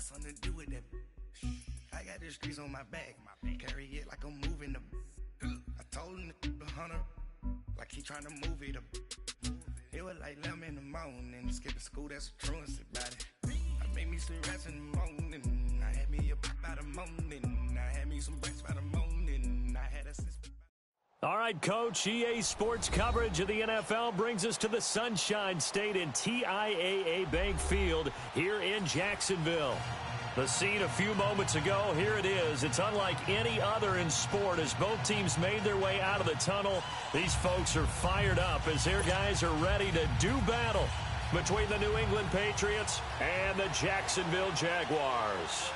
something to do with that. I got the streets on my back. Carry it like I'm moving the. I told him the hunter, like he trying to move it up. It was like 11 in the morning. Skipping school, that's a truancy about it. I made me some rats in the morning. I had me a pop by the morning. I had me some breaks by the morning. I had a sister. All right, Coach, EA Sports coverage of the NFL brings us to the Sunshine State in TIAA Bank Field here in Jacksonville. The scene a few moments ago, here it is. It's unlike any other in sport as both teams made their way out of the tunnel. These folks are fired up as their guys are ready to do battle between the New England Patriots and the Jacksonville Jaguars.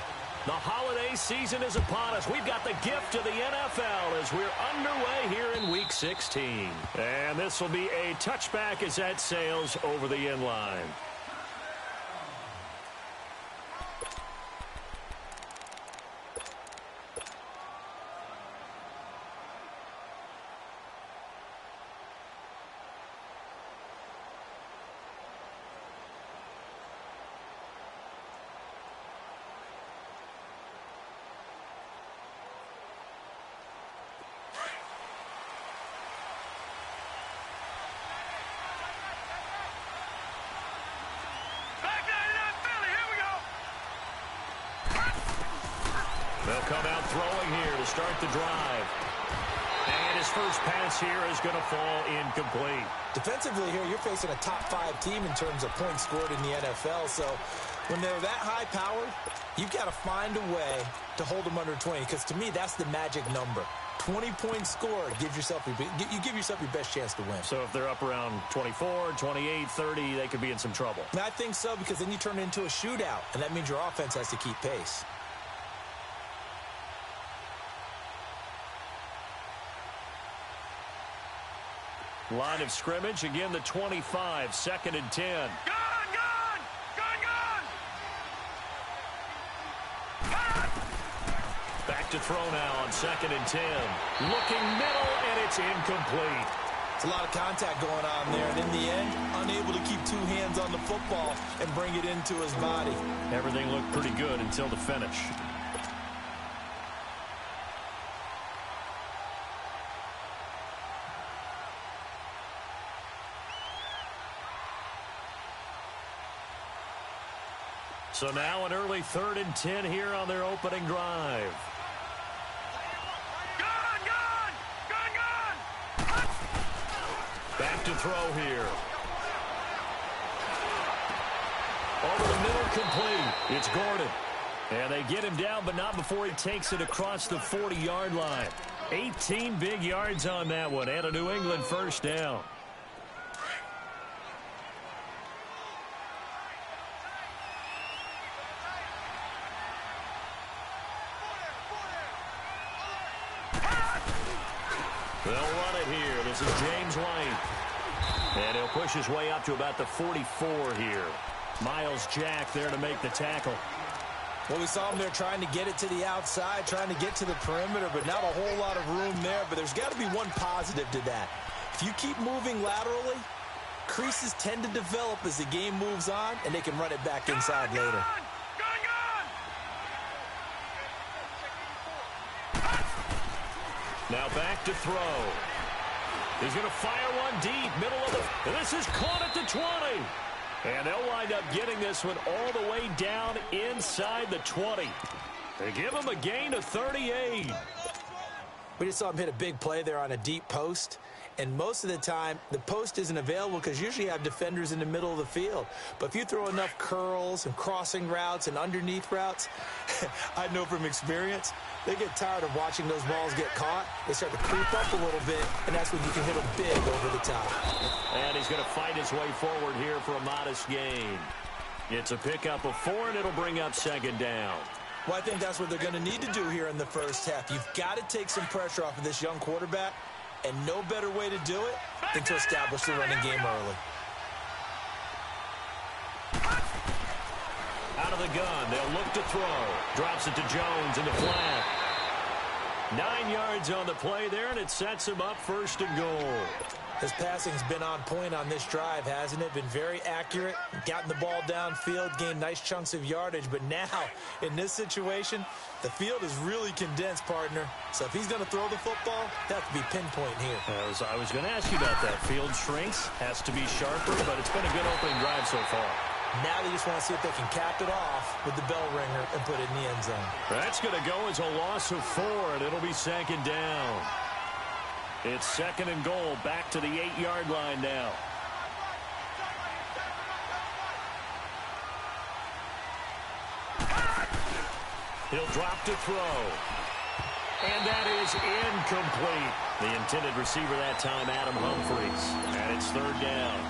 The holiday season is upon us. We've got the gift of the NFL as we're underway here in Week 16. And this will be a touchback as that sails over the end line. They'll come out throwing here to start the drive. And his first pass here is going to fall incomplete. Defensively here, you're facing a top-5 team in terms of points scored in the NFL. So when they're that high-powered, you've got to find a way to hold them under 20. Because to me, that's the magic number. 20 points scored gives yourself you give yourself your best chance to win. So if they're up around 24, 28, 30, they could be in some trouble. And I think so, because then you turn it into a shootout, and that means your offense has to keep pace. Line of scrimmage, again the 25, 2nd and 10. Back to throw now on 2nd and 10. Looking middle, and it's incomplete. It's a lot of contact going on there, and in the end, unable to keep 2 hands on the football and bring it into his body. Everything looked pretty good until the finish. So now an early 3rd and 10 here on their opening drive. Back to throw here. Over the middle, complete. It's Gordon. And they get him down, but not before he takes it across the 40-yard line. 18 big yards on that one, and a New England first down. They'll run it here. This is James White. And he'll push his way up to about the 44 here. Miles Jack there to make the tackle. Well, we saw him there trying to get it to the outside, trying to get to the perimeter, but not a whole lot of room there. But there's got to be one positive to that. If you keep moving laterally, creases tend to develop as the game moves on, and they can run it back inside later. Now back to throw. He's going to fire one deep, middle of the... This is caught at the 20. And they'll wind up getting this one all the way down inside the 20. They give him a gain of 38. We just saw him hit a big play there on a deep post. And most of the time, the post isn't available because usually you have defenders in the middle of the field. But if you throw enough curls and crossing routes and underneath routes, I know from experience, they get tired of watching those balls get caught. They start to creep up a little bit, and that's when you can hit them big over the top. And he's going to fight his way forward here for a modest gain. It's a pickup of 4, and it'll bring up 2nd down. Well, I think that's what they're going to need to do here in the first half. You've got to take some pressure off of this young quarterback, and no better way to do it than to establish the running game early. Out of the gun, they'll look to throw. Drops it to Jones in the flat. 9 yards on the play there, and it sets him up first and goal. His passing's been on point on this drive, hasn't it? Been very accurate, gotten the ball downfield, gained nice chunks of yardage. But now, in this situation, the field is really condensed, partner. So if he's going to throw the football, that could be pinpoint here. I was going to ask you about that. Field shrinks, has to be sharper, but it's been a good opening drive so far. Now they just want to see if they can cap it off with the bell ringer and put it in the end zone. That's going to go as a loss of 4, and it'll be second down. It's second and goal, back to the 8-yard line now. He'll drop to throw. And that is incomplete. The intended receiver that time, Adam Humphries. And it's third down.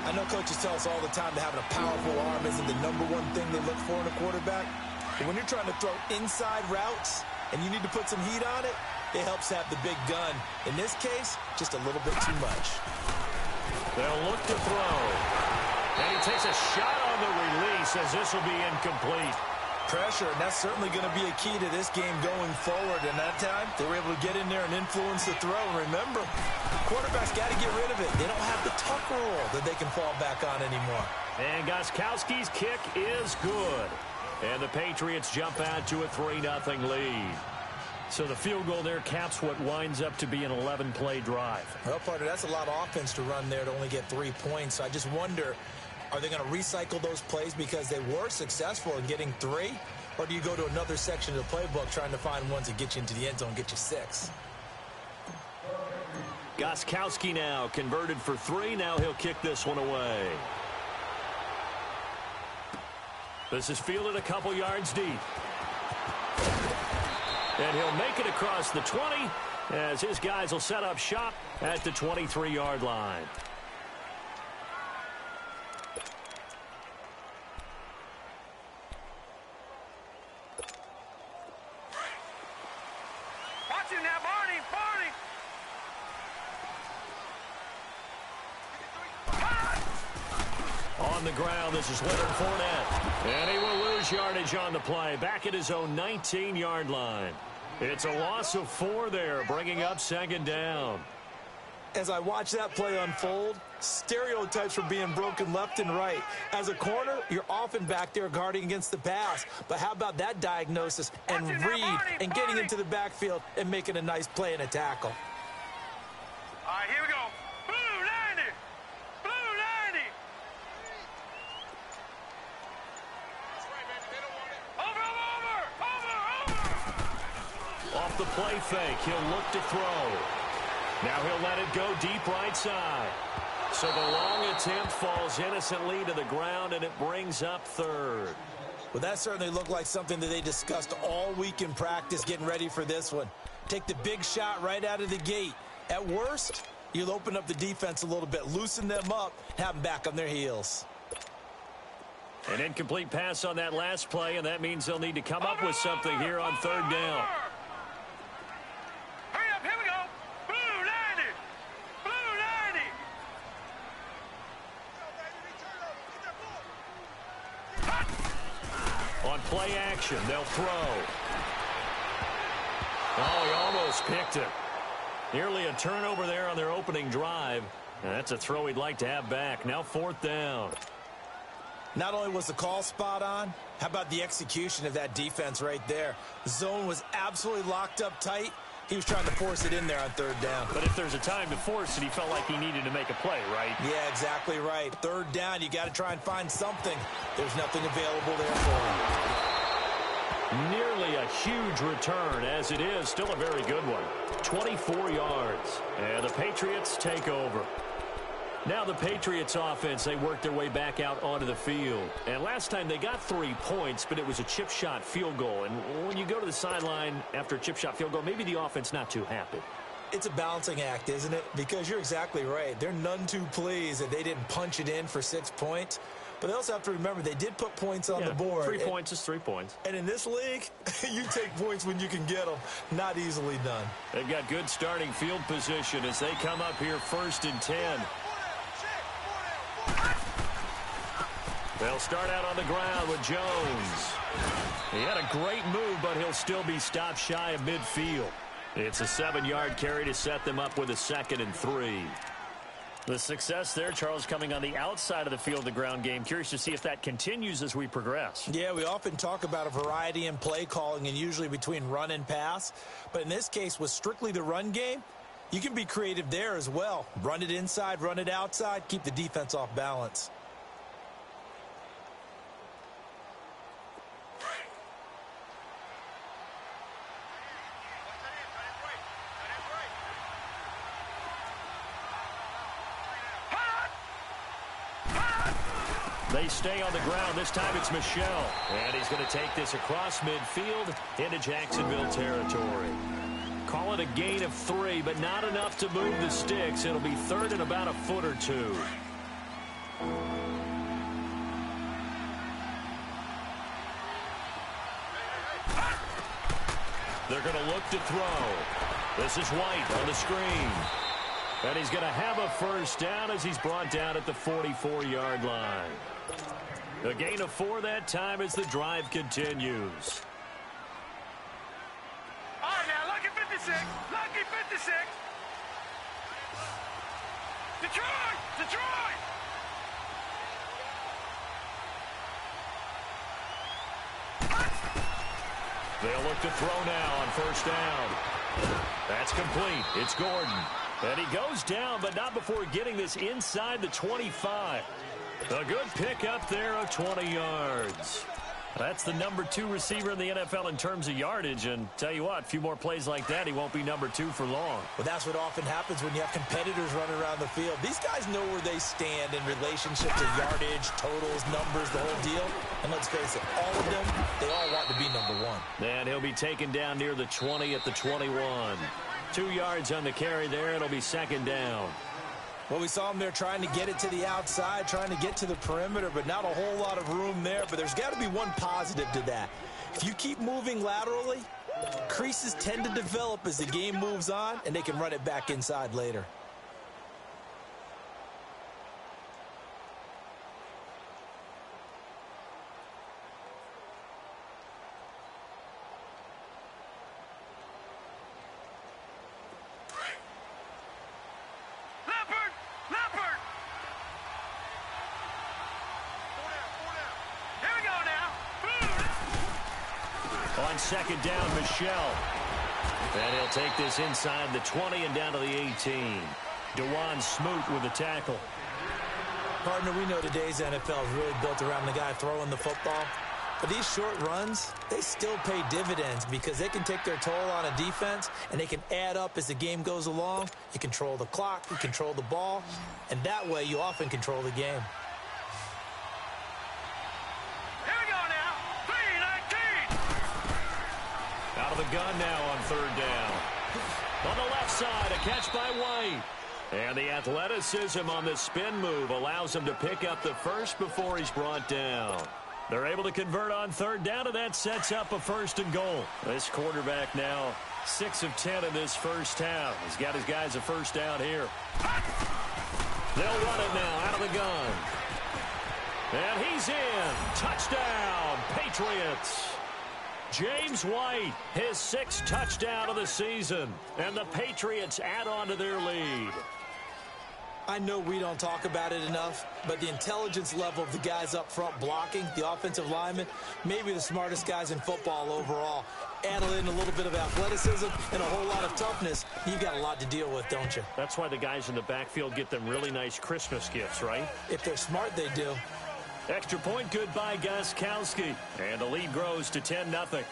I know coaches tell us all the time that having a powerful arm isn't the number one thing they look for in a quarterback. But when you're trying to throw inside routes and you need to put some heat on it, it helps have the big gun. In this case, just a little bit too much. They'll look to throw. And he takes a shot on the release as this will be incomplete. Pressure, and that's certainly going to be a key to this game going forward. And that time, they were able to get in there and influence the throw. And remember, quarterbacks got to get rid of it. They don't have the tuck rule that they can fall back on anymore. And Gostkowski's kick is good. And the Patriots jump out to a 3-0 lead. So the field goal there caps what winds up to be an 11-play drive. Well, partner, that's a lot of offense to run there to only get 3 points. So I just wonder, are they going to recycle those plays because they were successful in getting 3? Or do you go to another section of the playbook trying to find ones that get you into the end zone and get you 6? Gostkowski now converted for 3. Now he'll kick this one away. This is fielded a couple yards deep. And he'll make it across the 20 as his guys will set up shop at the 23-yard line. Watch him now, Barney! On the ground, this is Leonard Fournette. And he will lose yardage on the play, back at his own 19-yard line. It's a loss of 4 there, bringing up second down. As I watch that play unfold, stereotypes were being broken left and right. As a corner, you're often back there guarding against the pass. But how about that diagnosis and read and getting into the backfield and making a nice play and a tackle? All right, here we go. Blue 90! Blue 90! That's right, baby. They don't want it. Over! Off the play fake, he'll look to throw. Now he'll let it go deep right side. So the long attempt falls innocently to the ground, and it brings up third. Well, that certainly looked like something that they discussed all week in practice getting ready for this one. Take the big shot right out of the gate. At worst, you'll open up the defense a little bit, loosen them up, have them back on their heels. An incomplete pass on that last play, and that means they'll need to come up with something here on third down. Hurry up, here we go. Blue 90! Blue 90! On play action, they'll throw. Oh, he almost picked it. Nearly a turnover there on their opening drive. And that's a throw he'd like to have back. Now fourth down. Not only was the call spot on, how about the execution of that defense right there? The zone was absolutely locked up tight. He was trying to force it in there on third down. But if there's a time to force it, he felt like he needed to make a play, right? Yeah, exactly right. Third down, you got to try and find something. There's nothing available there for him. Nearly a huge return, as it is still a very good one. 24 yards. And the Patriots take over. Now the Patriots offense, they work their way back out onto the field. And last time they got 3 points, but it was a chip shot field goal. And when you go to the sideline after a chip shot field goal, maybe the offense not too happy. It's a balancing act, isn't it? Because you're exactly right. They're none too pleased that they didn't punch it in for 6 points. But they also have to remember they did put points on the board. 3 points is 3 points. And in this league, you take points when you can get them. Not easily done. They've got good starting field position as they come up here first and 10. They'll start out on the ground with Jones. He had a great move, but he'll still be stopped shy of midfield. It's a 7-yard carry to set them up with a 2nd and 3. The success there, Charles, coming on the outside of the field, the ground game. Curious to see if that continues as we progress. Yeah, we often talk about a variety in play calling and usually between run and pass. But in this case, with strictly the run game, you can be creative there as well. Run it inside, run it outside, keep the defense off balance. They stay on the ground. This time it's Michel. And he's going to take this across midfield into Jacksonville territory. Call it a gain of 3, but not enough to move the sticks. It'll be 3rd and about a foot or 2. They're going to look to throw. This is White on the screen. And he's going to have a first down as he's brought down at the 44-yard line. A gain of 4 that time as the drive continues. All right, now, lucky 56. Lucky 56. Detroit! Detroit! They'll look to throw now on first down. That's complete. It's Gordon. And he goes down, but not before getting this inside the 25. A good pickup there of 20 yards. That's the number 2 receiver in the NFL in terms of yardage. And tell you what, a few more plays like that, he won't be number 2 for long. Well, that's what often happens when you have competitors running around the field. These guys know where they stand in relationship to yardage, totals, numbers, the whole deal. And let's face it, all of them, they all want to be number 1. And he'll be taken down near the 20 at the 21. 2 yards on the carry there. It'll be 2nd down. Well, we saw him there trying to get it to the outside, trying to get to the perimeter, but not a whole lot of room there. But there's got to be one positive to that. If you keep moving laterally, creases tend to develop as the game moves on, and they can run it back inside later. On 2nd down, Michel. And he'll take this inside the 20 and down to the 18. DeJuan Smoot with the tackle. Partner, we know today's NFL is really built around the guy throwing the football. But these short runs, they still pay dividends because they can take their toll on a defense and they can add up as the game goes along. You control the clock, you control the ball, and that way you often control the game. Out of the gun now on 3rd down. On the left side, a catch by White. And the athleticism on the spin move allows him to pick up the first before he's brought down. They're able to convert on 3rd down, and that sets up a 1st and goal. This quarterback now 6 of 10 in this first half. He's got his guys a first down here. They'll run it now out of the gun. And he's in. Touchdown, Patriots. James White, his 6th touchdown of the season, and the Patriots add on to their lead. I know we don't talk about it enough, but the intelligence level of the guys up front blocking, the offensive linemen, maybe the smartest guys in football overall. Add in a little bit of athleticism and a whole lot of toughness, you've got a lot to deal with, don't you? That's why the guys in the backfield get them really nice Christmas gifts, right? If they're smart, they do. Extra point good by Gostkowski. And the lead grows to 10-0.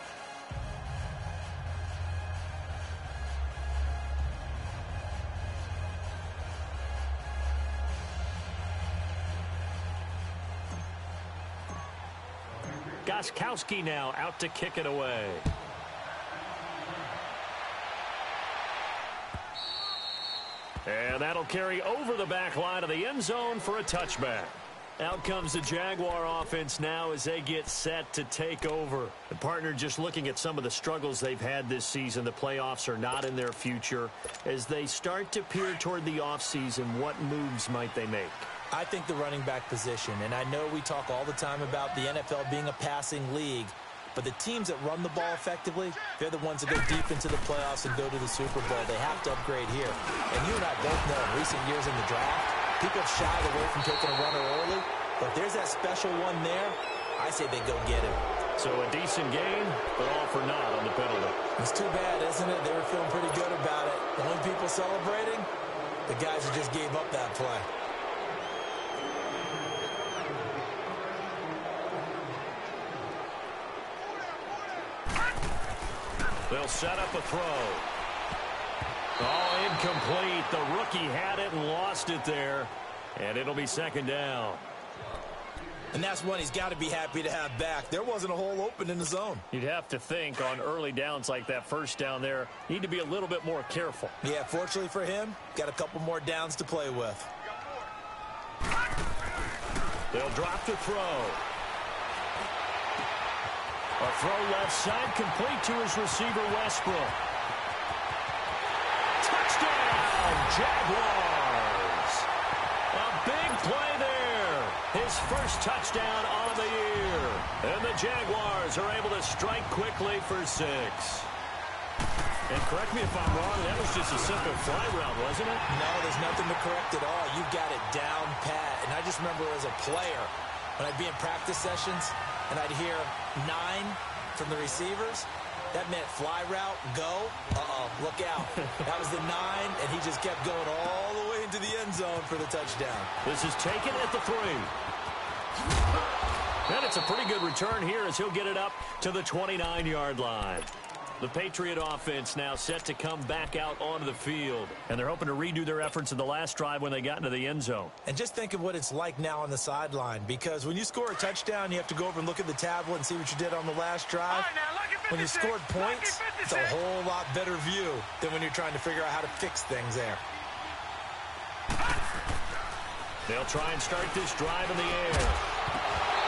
Gostkowski now out to kick it away. And that'll carry over the back line of the end zone for a touchback. Out comes the Jaguar offense now as they get set to take over. The partner just looking at some of the struggles they've had this season. The playoffs are not in their future. As they start to peer toward the offseason, what moves might they make? I think the running back position, and I know we talk all the time about the NFL being a passing league, But the teams that run the ball effectively, they're the ones that go deep into the playoffs and go to the Super Bowl. They have to upgrade here. And you and I both know in recent years in the draft, people have shied away from taking a runner early. But if there's that special one there, I say they go get him. So a decent game, but all for naught on the penalty. It's too bad, isn't it? They were feeling pretty good about it. The only people celebrating, the guys who just gave up that play. They'll set up a throw. Oh, incomplete. The rookie had it and lost it there. And it'll be second down. And that's one he's got to be happy to have back. There wasn't a hole open in the zone. You'd have to think on early downs like that first down there, need to be a little bit more careful. Yeah, fortunately for him, got a couple more downs to play with. They'll drop the throw. A throw left side, complete to his receiver, Westbrook. Touchdown, Jaguars! A big play there. His first touchdown on the year. And the Jaguars are able to strike quickly for 6. And correct me if I'm wrong, that was just a simple fly route, wasn't it? No, there's nothing to correct at all. You've got it down pat. And I just remember as a player, when I'd be in practice sessions, and I'd hear 9 from the receivers, that meant fly route, go. Uh-oh, look out. That was the 9, and he just kept going all the way into the end zone for the touchdown. This is taken at the 3. And it's a pretty good return here as he'll get it up to the 29-yard line. The Patriot offense now set to come back out onto the field. And they're hoping to redo their efforts in the last drive when they got into the end zone. And just think of what it's like now on the sideline. Because when you score a touchdown, you have to go over and look at the tablet and see what you did on the last drive. When you scored points, it's a whole lot better view than when you're trying to figure out how to fix things there. They'll try and start this drive in the air.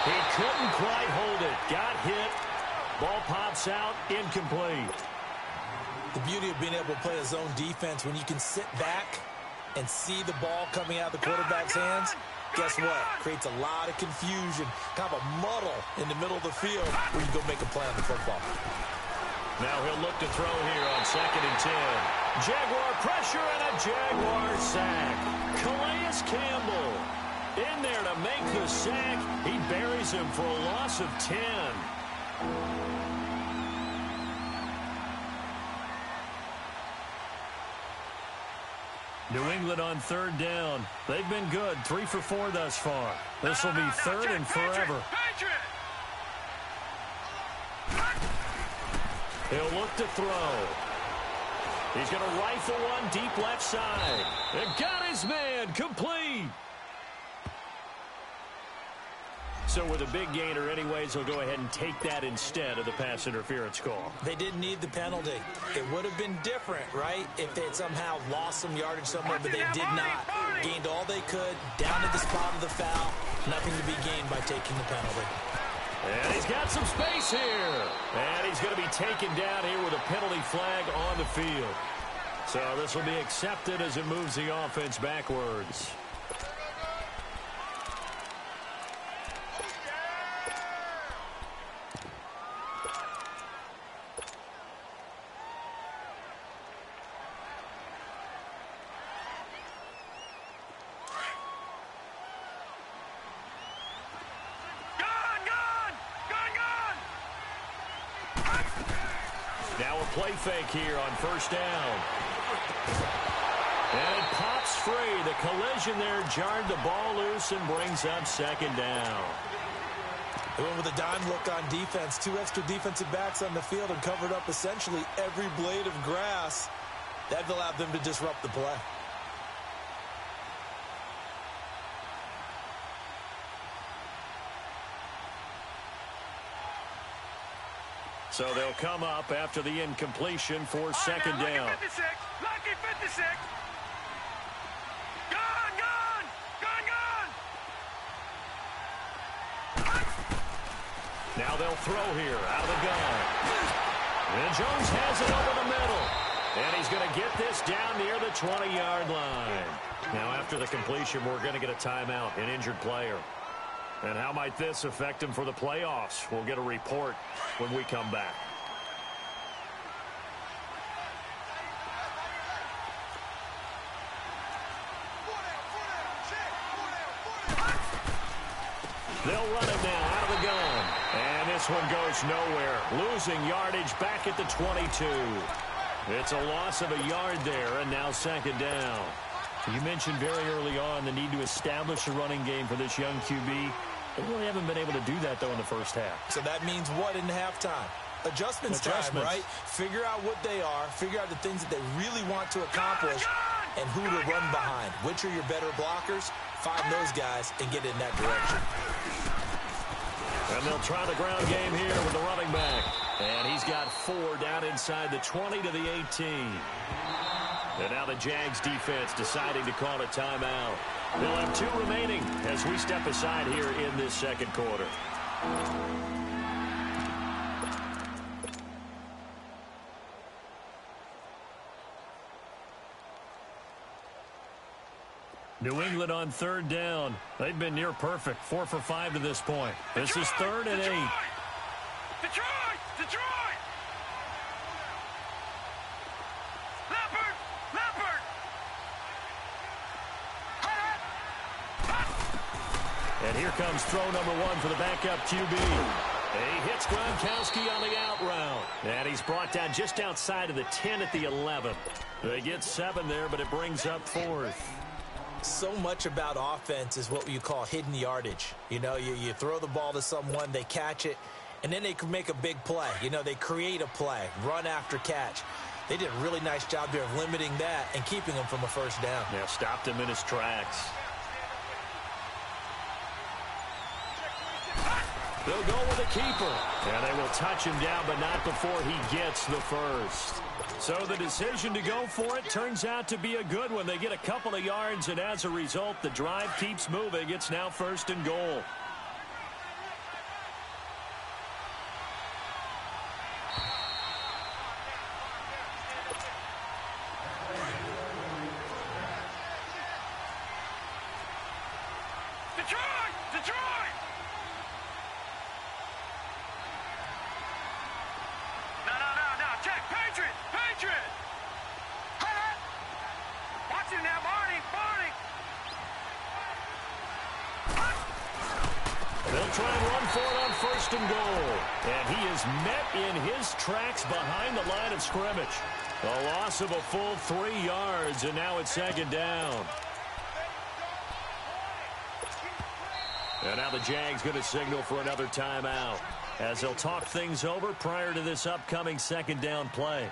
He couldn't quite hold it. Got hit. Ball pops out, incomplete. The beauty of being able to play a zone defense when you can sit back and see the ball coming out of the quarterback's hands, guess what? Creates a lot of confusion, kind of a muddle in the middle of the field where you go make a play on the football. Now he'll look to throw here on 2nd and 10. Jaguar pressure and a Jaguar sack. Calais Campbell in there to make the sack. He buries him for a loss of 10. New England on 3rd down. They've been good, 3 for 4 thus far. This will be 3rd and forever. He'll look to throw. He's going to rifle one deep left side. And got his man, complete. So with a big gainer anyways, he'll go ahead and take that instead of the pass interference call. They didn't need the penalty. It would have been different, right, if they had somehow lost some yardage somewhere, but they did not. Gained all they could, down to the spot of the foul. Nothing to be gained by taking the penalty. And he's got some space here. And he's going to be taken down here with a penalty flag on the field. So this will be accepted as it moves the offense backwards. Now a play fake here on 1st down. And it pops free. The collision there jarred the ball loose and brings up 2nd down. They went with a dime look on defense. 2 extra defensive backs on the field and covered up essentially every blade of grass. That allowed them to disrupt the play. So they'll come up after the incompletion for 2nd down. Lucky 56. Lucky 56. Gone, gone, gone, gone. Now they'll throw here out of the gun. And Jones has it over the middle. And he's going to get this down near the 20-yard line. Now after the completion, we're going to get a timeout, an injured player. And how might this affect him for the playoffs? We'll get a report when we come back. They'll run it now out of the gun. And this one goes nowhere. Losing yardage back at the 22. It's a loss of a yard there, and now second down. You mentioned very early on the need to establish a running game for this young QB. They really haven't been able to do that, though, in the first half. So that means what in halftime? Adjustments time, right? Figure out what they are. Figure out the things that they really want to accomplish and who to run behind. Which are your better blockers? Find those guys and get in that direction. And they'll try the ground game here with the running back. And he's got 4 down inside the 20 to the 18. And now the Jags defense deciding to call a timeout. They'll have 2 remaining as we step aside here in this second quarter. New England on third down. They've been near perfect. 4 for 5 to this point. This is 3rd and 8. Detroit! Detroit! Leopard! Leopard! And here comes throw number 1 for the backup QB. He hits Gronkowski on the out route. And he's brought down just outside of the 10 at the 11. They get 7 there, but it brings up 4th. So much about offense is what you call hidden yardage. You know, you throw the ball to someone, they catch it, and then they can make a big play. You know, they create a play, run after catch. They did a really nice job there of limiting that and keeping him from a first down. Yeah, stopped him in his tracks. They'll go with a keeper. And they will touch him down, but not before he gets the first. So the decision to go for it turns out to be a good one. They get a couple of yards, and as a result, the drive keeps moving. It's now 1st and goal. Detroit! Detroit! No. Check. Patriot! Patriot! Watch him now, Barney! They'll try and run for it on 1st and goal. And he is met in his tracks behind the line of scrimmage. A loss of a full 3 yards, and now it's 2nd down. And now the Jags going to signal for another timeout as they'll talk things over prior to this upcoming 2nd down play.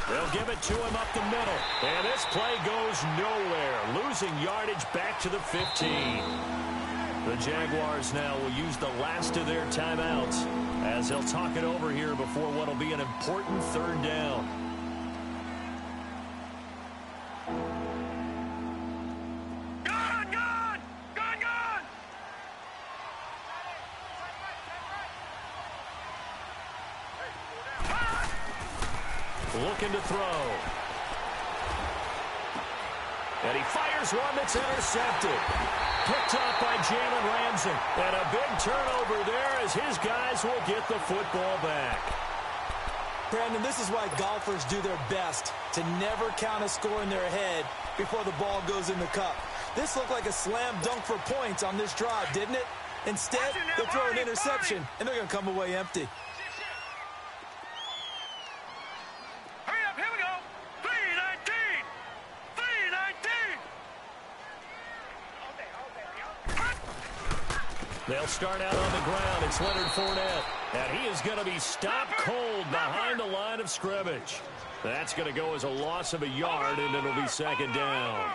They'll give it to him up the middle. And this play goes nowhere. Losing yardage back to the 15. The Jaguars now will use the last of their timeouts as they'll talk it over here before what will be an important 3rd down. Looking to throw. And he fires one that's intercepted. Picked up by Jalen Ramsey. And a big turnover there as his guys will get the football back. Brandon, this is why golfers do their best to never count a score in their head before the ball goes in the cup. This looked like a slam dunk for points on this drive, didn't it? Instead, they'll throw an interception, and they're going to come away empty. They'll start out on the ground. It's Leonard Fournette. And he is going to be stopped cold behind the line of scrimmage. That's going to go as a loss of a yard, and it'll be 2nd down.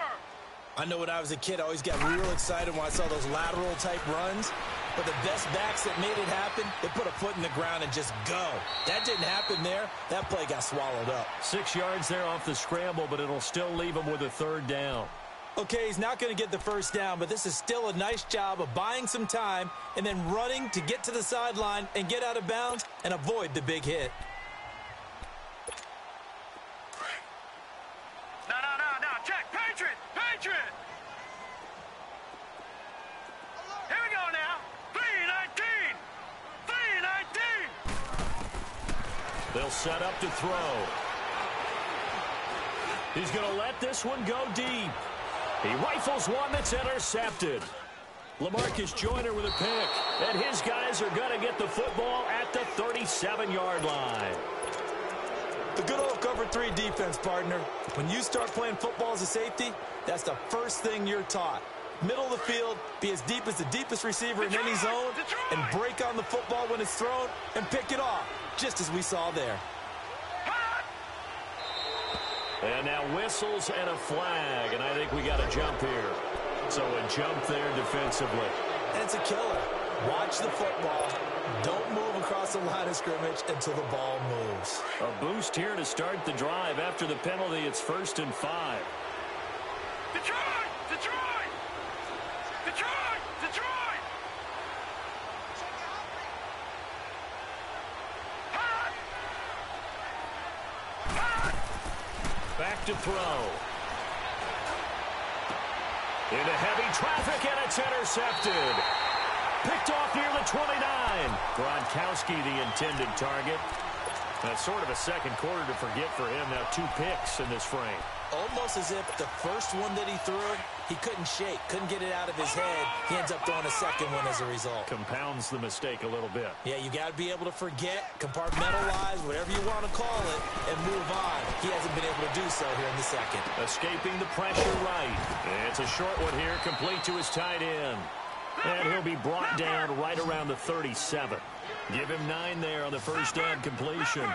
I know when I was a kid, I always got real excited when I saw those lateral-type runs. But the best backs that made it happen, they put a foot in the ground and just go. That didn't happen there. That play got swallowed up. 6 yards there off the scramble, but it'll still leave him with a third down. Okay, he's not going to get the first down, but this is still a nice job of buying some time and then running to get to the sideline and get out of bounds and avoid the big hit. No, check, Patriot, Patriot. Here we go now, 3-19, 3-19. They'll set up to throw. He's going to let this one go deep. He rifles one that's intercepted. LaMarcus Joyner with a pick. And his guys are going to get the football at the 37-yard line. The good old cover 3 defense, partner. When you start playing football as a safety, that's the first thing you're taught. Middle of the field, be as deep as the deepest receiver in any zone, and break on the football when it's thrown and pick it off, just as we saw there. And now whistles and a flag, and I think we got a jump here. So a jump there defensively. And it's a killer. Watch the football. Don't move across the line of scrimmage until the ball moves. A boost here to start the drive. After the penalty, it's 1st and 5. Detroit! Detroit! Detroit! Detroit! Hot! Hot! Back to throw. Into heavy traffic, and it's intercepted. Picked off near the 29. Gronkowski, the intended target. That's sort of a second quarter to forget for him. Now 2 picks in this frame. Almost as if the first one that he threw, he couldn't shake, couldn't get it out of his head. He ends up throwing a second one as a result. Compounds the mistake a little bit. Yeah, you got to be able to forget, compartmentalize, whatever you want to call it, and move on. He hasn't been able to do so here in the second. Escaping the pressure right. It's a short one here, complete to his tight end. And he'll be brought down right around the 37. Give him 9 there on the first down completion.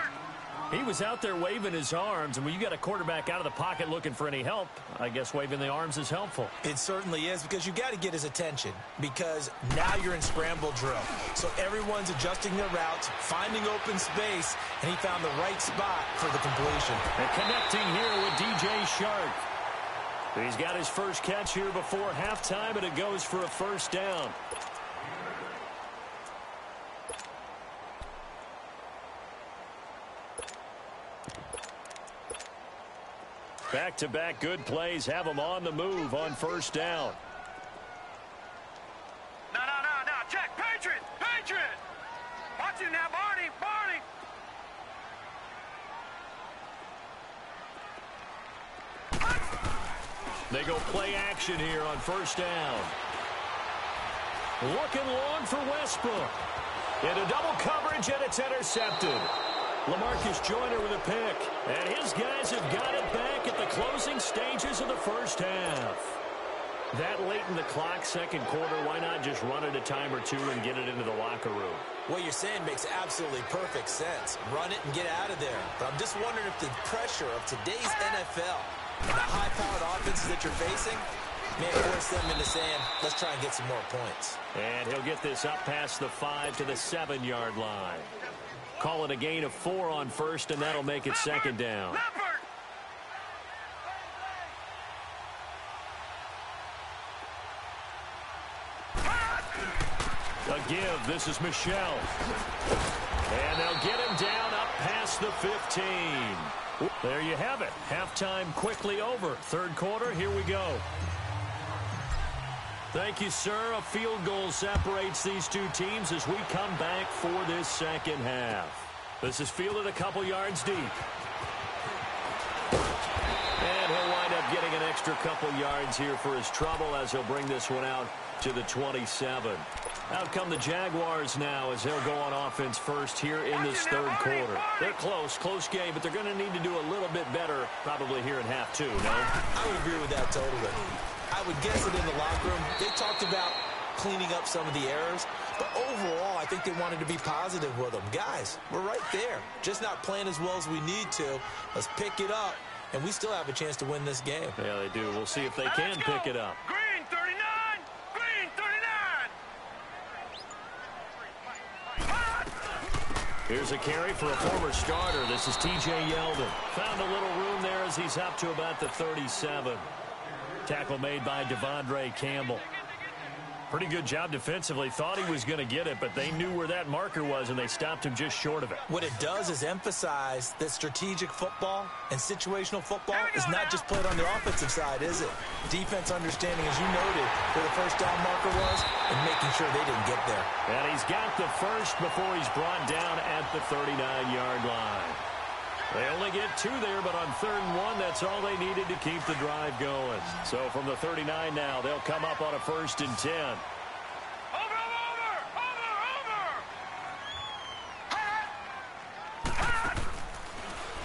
He was out there waving his arms, and when you got a quarterback out of the pocket looking for any help, I guess waving the arms is helpful. It certainly is, because you got to get his attention, because now you're in scramble drill. So everyone's adjusting their routes, finding open space, and he found the right spot for the completion. And connecting here with DJ Shark. He's got his first catch here before halftime, and it goes for a first down. Back-to-back good plays have them on the move on first down. No, check, Patriot, Patriot. Watch him now, Barney. They go play action here on first down. Looking long for Westbrook. Into double coverage, and it's intercepted. LaMarcus Joyner with a pick. And his guys have got it back at the closing stages of the first half. That late in the clock, second quarter, why not just run it a time or two and get it into the locker room? What you're saying makes absolutely perfect sense. Run it and get out of there. But I'm just wondering if the pressure of today's NFL and the high-powered offenses that you're facing may force them into saying, let's try and get some more points. And he'll get this up past the 5 to the 7-yard line. Call it a gain of 4 on first, and that'll make it second down. A give. This is Michelle. And they'll get him down up past the 15. There you have it. Halftime quickly over. Third quarter, here we go. Thank you, sir. A field goal separates these two teams as we come back for this second half. This is fielded a couple yards deep. And he'll wind up getting an extra couple yards here for his trouble as he'll bring this one out to the 27. Out come the Jaguars now as they'll go on offense first here in this third quarter. They're close game, but they're going to need to do a little bit better probably here in half two, no? I would agree with that totally. I would guess that in the locker room, they talked about cleaning up some of the errors, but overall, I think they wanted to be positive with them. Guys, we're right there. Just not playing as well as we need to. Let's pick it up, and we still have a chance to win this game. Yeah, they do. We'll see if they can pick it up. Green 39! Green 39! Here's a carry for a former starter. This is T.J. Yeldon. Found a little room there as he's up to about the 37. Tackle made by Devondre Campbell. Pretty good job defensively. Thought he was going to get it, but they knew where that marker was, and they stopped him just short of it. What it does is emphasize that strategic football and situational football is not just played on the offensive side, is it? Defense understanding, as you noted, where the first down marker was and making sure they didn't get there. And he's got the first before he's brought down at the 39-yard line. They only get 2 there, but on 3rd and 1, that's all they needed to keep the drive going. So from the 39 now, they'll come up on a 1st and 10.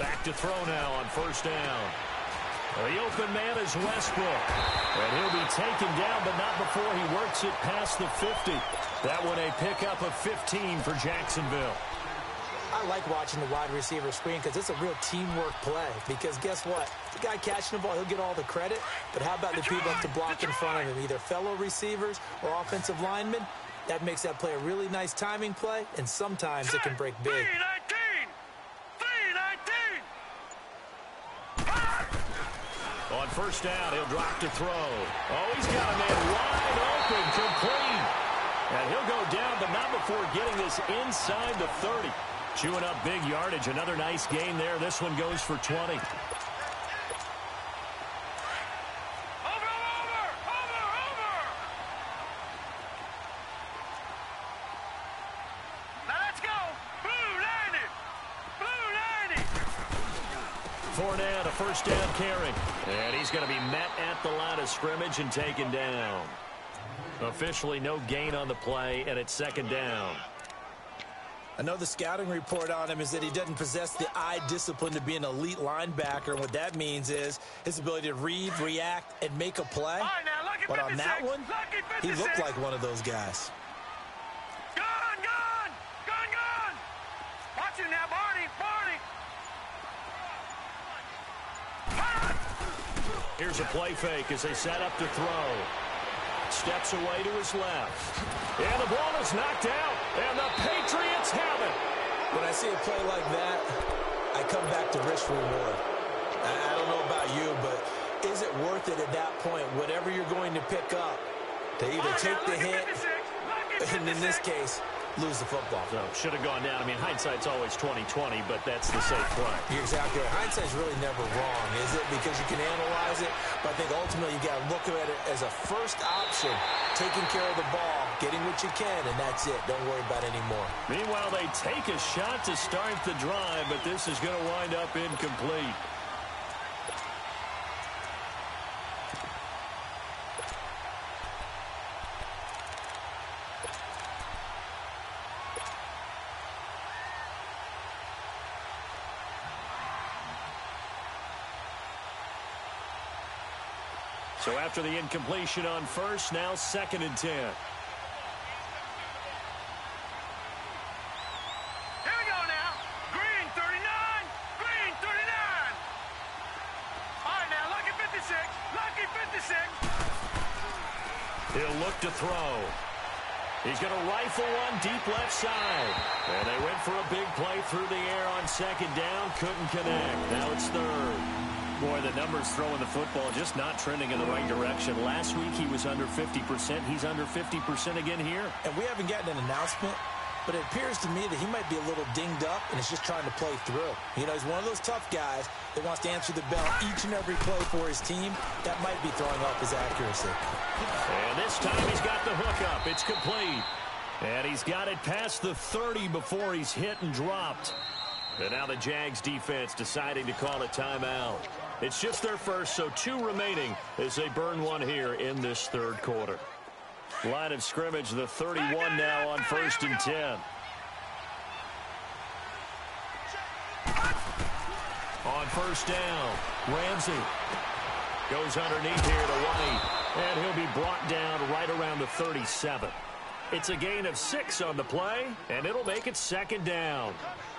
Back to throw now on 1st down. The open man is Westbrook. And he'll be taken down, but not before he works it past the 50. That one a pickup of 15 for Jacksonville. I like watching the wide receiver screen because it's a real teamwork play. Because guess what? The guy catching the ball, he'll get all the credit. But how about the people up to block in front of him, either fellow receivers or offensive linemen? That makes that play a really nice timing play, and sometimes it can break big. On 1st down, he'll drop to throw. Oh, he's got a man wide open, complete. And he'll go down, but not before getting this inside the 30. Chewing up big yardage. Another nice gain there. This one goes for 20. Fournette, a 1st down carry. And he's going to be met at the line of scrimmage and taken down. Officially no gain on the play, and it's 2nd down. I know the scouting report on him is that he doesn't possess the eye discipline to be an elite linebacker. And what that means is his ability to read, react, and make a play. But on that one, he looked like one of those guys. Gone! Watch it now, Barney! Here's a play fake as they set up to throw. Steps away to his left. And the ball is knocked out. And the Patriots have it. When I see a play like that, I come back to risk reward. I don't know about you, but is it worth it at that point, whatever you're going to pick up, to either take the hit, and in this case, lose the football? So should have gone down. I mean, hindsight's always 20/20, but that's the safe play. You're exactly right. Hindsight's really never wrong, is it? Because you can analyze it, but I think ultimately you got to look at it as a first option, taking care of the ball, getting what you can, and that's it. Don't worry about it anymore. Meanwhile, they take a shot to start the drive, but this is going to wind up incomplete. So after the incompletion on 1st, now 2nd and 10. Here we go now. Green 39. All right, now, lucky 56. He'll look to throw. He's going to rifle one deep left side. And they went for a big play through the air on 2nd down. Couldn't connect. Now it's 3rd. Boy, the numbers throwing the football just not trending in the right direction. Last week he was under 50%. He's under 50% again here. And we haven't gotten an announcement, but it appears to me that he might be a little dinged up and is just trying to play through. You know, he's one of those tough guys that wants to answer the bell each and every play for his team. That might be throwing off his accuracy. And this time he's got the hook up. It's complete. And he's got it past the 30 before he's hit and dropped. And now the Jags defense deciding to call a timeout. It's just their first, so 2 remaining as they burn one here in this 3rd quarter. Line of scrimmage, the 31 now on 1st and 10. On 1st down, Ramsey goes underneath here to White, and he'll be brought down right around the 37. It's a gain of 6 on the play, and it'll make it 2nd down.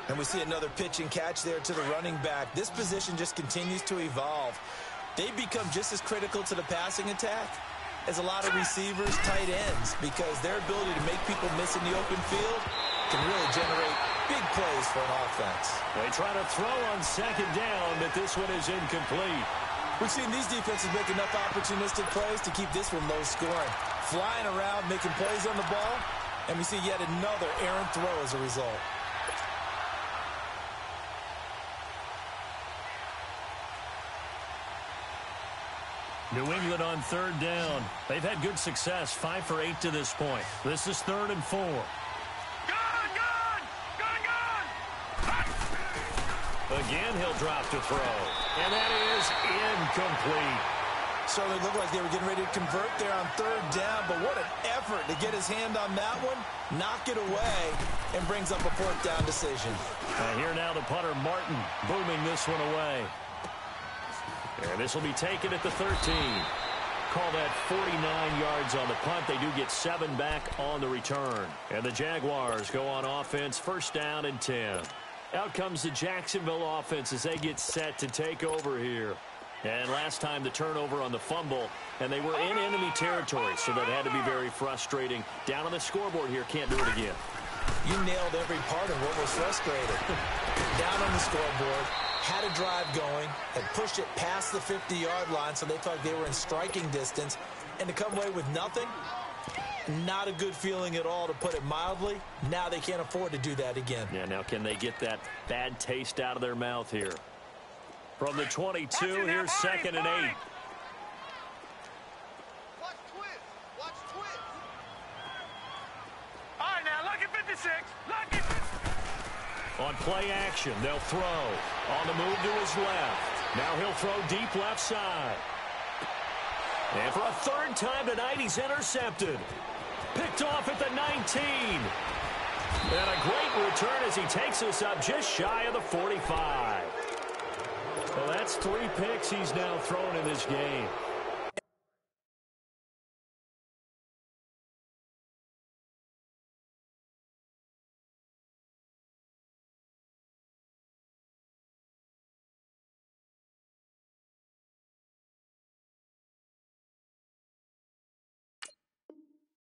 And we see another pitch and catch there to the running back. This position just continues to evolve. They become just as critical to the passing attack as a lot of receivers, tight ends, because their ability to make people miss in the open field can really generate big plays for an offense. They try to throw on second down, but this one is incomplete. We've seen these defenses make enough opportunistic plays to keep this one low scoring. Flying around, making plays on the ball, and we see yet another errant throw as a result. New England on third down. They've had good success, 5 for 8 to this point. This is 3rd and 4. Again, he'll drop to throw. And that is incomplete. Certainly looked like they were getting ready to convert there on 3rd down, but what an effort to get his hand on that one, knock it away, and brings up a 4th down decision. Here now the punter, Martin, booming this one away. And this will be taken at the 13. Call that 49 yards on the punt. They do get 7 back on the return. And the Jaguars go on offense, 1st down and 10. Out comes the Jacksonville offense as they get set to take over here. And last time the turnover on the fumble, and they were in enemy territory, so that had to be very frustrating. Down on the scoreboard here, can't do it again. You nailed every part of what was frustrating. Down on the scoreboard, had a drive going, had pushed it past the 50-yard line, so they thought they were in striking distance, and to come away with nothing, not a good feeling at all, to put it mildly. Now they can't afford to do that again. Yeah, now can they get that bad taste out of their mouth here? From the 22, here's 2nd and 8. Watch twist. Watch twist. All right, now, look at 56. Look at... On play action, they'll throw. On the move to his left. Now he'll throw deep left side. And for a 3rd time tonight, he's intercepted. Picked off at the 19. And a great return as he takes us up just shy of the 45. Well, that's 3 picks he's now thrown in this game.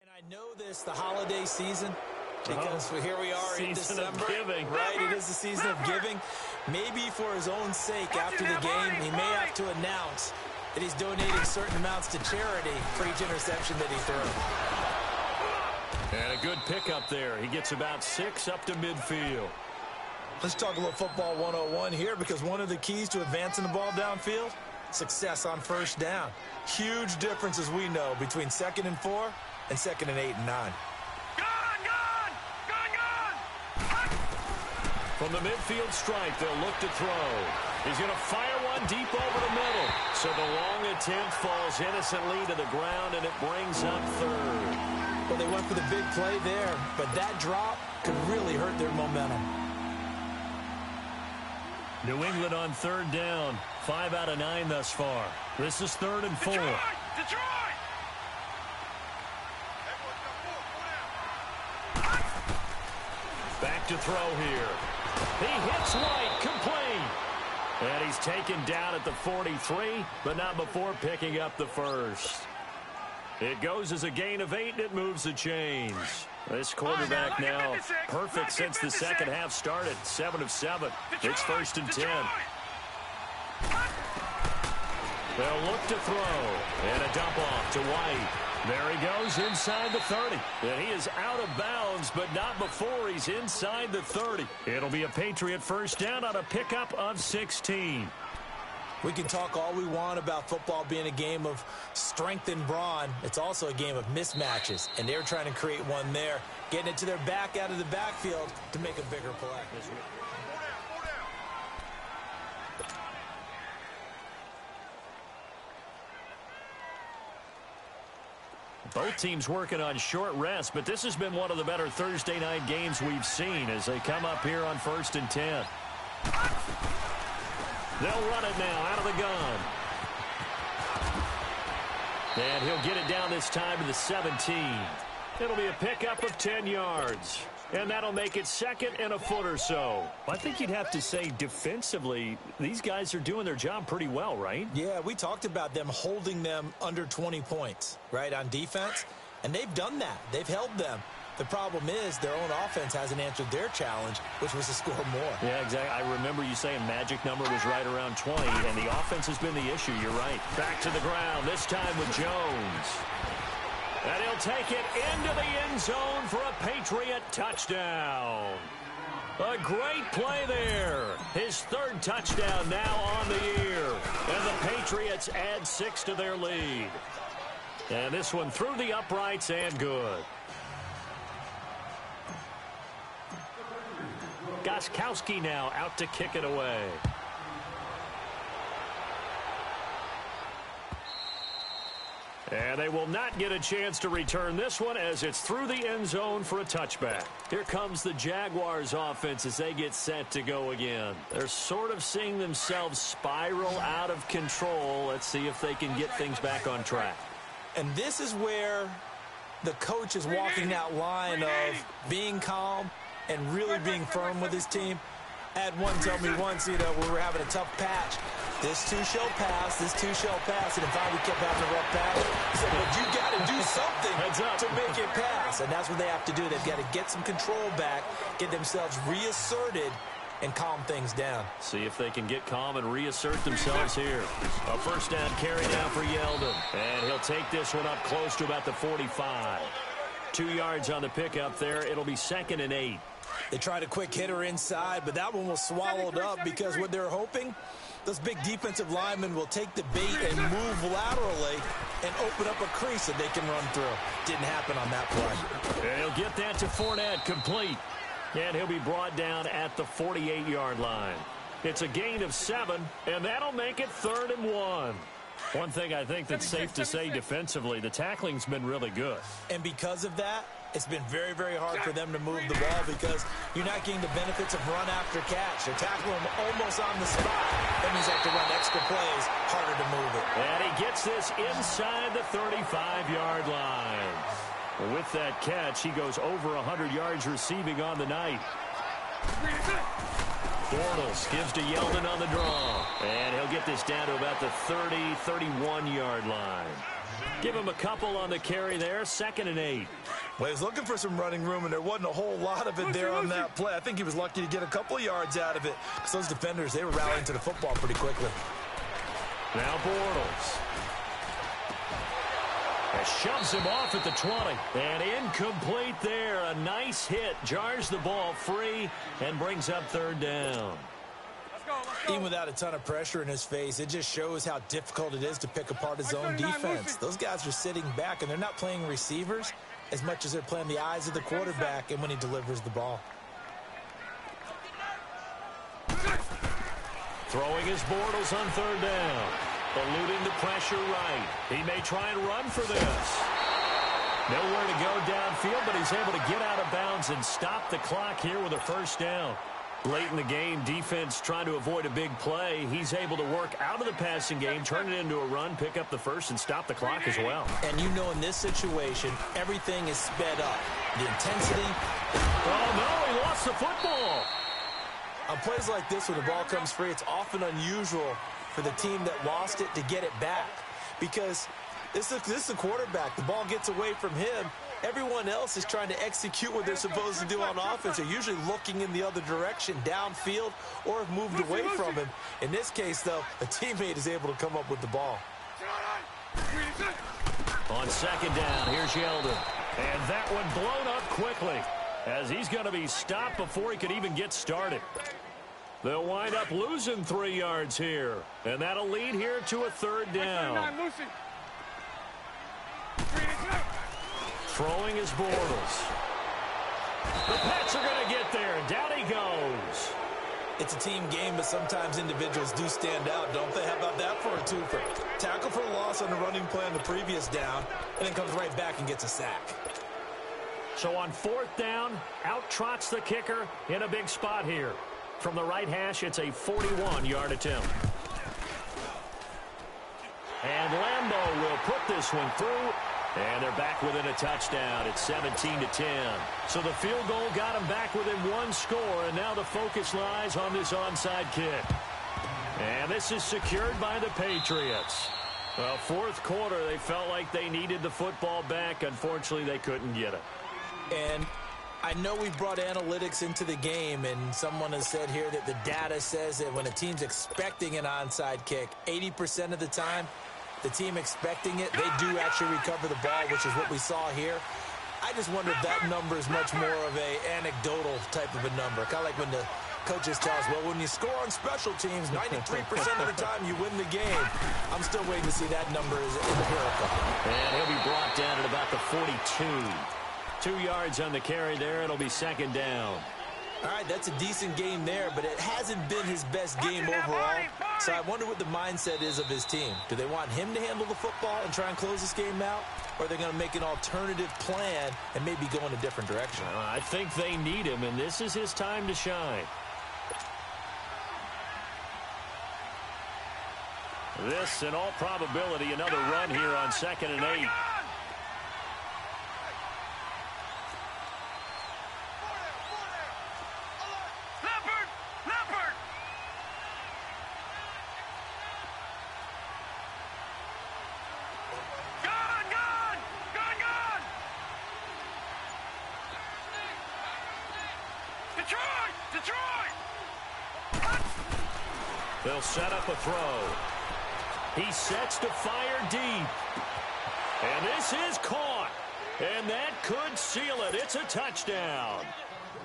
And I know this, the holiday season, because here we are in December. Season of giving. Right, it is the season of giving. Maybe for his own sake, after the game, he may have to announce that he's donating certain amounts to charity for each interception that he threw. And a good pickup there. He gets about 6 up to midfield. Let's talk a little football 101 here, because one of the keys to advancing the ball downfield, success on 1st down. Huge difference, as we know, between 2nd and 4 and 2nd and 8 and 9. From the midfield stripe, they'll look to throw. He's going to fire one deep over the middle. So the long attempt falls innocently to the ground, and it brings up 3rd. Well, they went for the big play there, but that drop could really hurt their momentum. New England on 3rd down. 5 out of 9 thus far. This is 3rd and 4. Detroit! Back to throw here. He hits White, complete. And he's taken down at the 43, but not before picking up the 1st. It goes as a gain of 8, and it moves the chains. This quarterback now perfect since the second half started. 7 of 7. It's 1st and 10. They'll look to throw. And a dump off to White. There he goes inside the 30. And he is out of bounds, but not before he's inside the 30. It'll be a Patriot 1st down on a pickup of 16. We can talk all we want about football being a game of strength and brawn. It's also a game of mismatches, and they're trying to create one there, getting it to their back out of the backfield to make a bigger play. Both teams working on short rest, but this has been one of the better Thursday night games we've seen as they come up here on 1st and 10. They'll run it now out of the gun. And he'll get it down this time to the 17. It'll be a pickup of 10 yards. And that'll make it 2nd and a foot or so. I think you'd have to say defensively, these guys are doing their job pretty well, right? Yeah, we talked about them holding them under 20 points, right, on defense. And they've done that. They've held them. The problem is their own offense hasn't answered their challenge, which was to score more. Yeah, exactly. I remember you saying magic number was right around 20, and the offense has been the issue. You're right. Back to the ground, this time with Jones. And he'll take it into the end zone for a Patriot touchdown. A great play there. His third touchdown now on the year. And the Patriots add 6 to their lead. And this one through the uprights and good. Gostkowski now out to kick it away. And they will not get a chance to return this one as it's through the end zone for a touchback. Here comes the Jaguars offense as they get set to go again. They're sort of seeing themselves spiral out of control. Let's see if they can get things back on track. And this is where the coach is walking that line of being calm and really being firm with his team. I had one tell me once, we were having a tough patch. This too shall pass, this too shall pass. And if we kept having a rough patch, he said, but you got to do something to make it pass. And that's what they have to do. They've got to get some control back, get themselves reasserted, and calm things down. See if they can get calm and reassert themselves here. A first down carry now for Yeldon. And he'll take this one up close to about the 45. 2 yards on the pickup there. It'll be 2nd and 8. They tried a quick hitter inside, but that one was swallowed up because what they're hoping, those big defensive linemen will take the bait and move laterally and open up a crease that they can run through. Didn't happen on that play. And he'll get that to Fournette complete. And he'll be brought down at the 48-yard line. It's a gain of 7, and that'll make it 3rd and 1. One thing I think that's safe to say defensively, the tackling's been really good. And because of that, it's been very, very hard for them to move the ball because you're not getting the benefits of run after catch. They're tackling them almost on the spot. That means they have to run extra plays, harder to move it. And he gets this inside the 35-yard line. With that catch, he goes over 100 yards receiving on the night. Bortles gives to Yeldon on the draw. And he'll get this down to about the 30, 31-yard line. Give him a couple on the carry there, 2nd and 8. Well, he was looking for some running room, and there wasn't a whole lot of it there on that play. I think he was lucky to get a couple of yards out of it. Because those defenders, they were rallying to the football pretty quickly. Now Bortles. And shoves him off at the 20. And incomplete there. A nice hit. Jars the ball free and brings up 3rd down. Even without a ton of pressure in his face, it just shows how difficult it is to pick apart his own defense. Those guys are sitting back, and they're not playing receivers as much as they're playing the eyes of the quarterback and when he delivers the ball. Throwing his Bortles on 3rd down. Eluding the pressure right. He may try and run for this. Nowhere to go downfield, but he's able to get out of bounds and stop the clock here with a first down. Late in the game, defense trying to avoid a big play. He's able to work out of the passing game, turn it into a run, pick up the first, and stop the clock as well. And you know in this situation, everything is sped up. The intensity. Oh, no, he lost the football. On plays like this, when the ball comes free, it's often unusual for the team that lost it to get it back. Because this is a quarterback. The ball gets away from him. Everyone else is trying to execute what they're supposed to do on offense. They're usually looking in the other direction, downfield, or have moved away from him. In this case, though, a teammate is able to come up with the ball. On 2nd down, here's Yeldon. And that one blown up quickly as he's going to be stopped before he could even get started. They'll wind up losing 3 yards here. And that'll lead here to a 3rd down. Throwing his Bortles. The Pats are going to get there. Down he goes. It's a team game, but sometimes individuals do stand out, don't they? How about that for a twofer? Tackle for loss on the running play on the previous down, and then comes right back and gets a sack. So on 4th down, out trots the kicker in a big spot here. From the right hash, it's a 41-yard attempt. And Lambeau will put this one through. And they're back within a touchdown. It's 17-10. So the field goal got them back within 1 score, and now the focus lies on this onside kick. And this is secured by the Patriots. Well, 4th quarter, they felt like they needed the football back. Unfortunately, they couldn't get it. And I know we brought analytics into the game, and someone has said here that the data says that when a team's expecting an onside kick, 80% of the time, the team expecting it, they do actually recover the ball, which is what we saw here. I just wonder if that number is much more of a anecdotal type of a number. Kind of like when the coaches tell us, well, when you score on special teams, 93% of the time you win the game. I'm still waiting to see that number is empirical. And he'll be brought down at about the 42. 2 yards on the carry there. It'll be second down. All right, that's a decent game there, but it hasn't been his best game overall. So I wonder what the mindset is of his team. Do they want him to handle the football and try and close this game out? Or are they going to make an alternative plan and maybe go in a different direction? I think they need him, and this is his time to shine. This, in all probability, another run here on 2nd and 8. They'll set up a throw. He sets to fire deep. And this is caught. And that could seal it. It's a touchdown.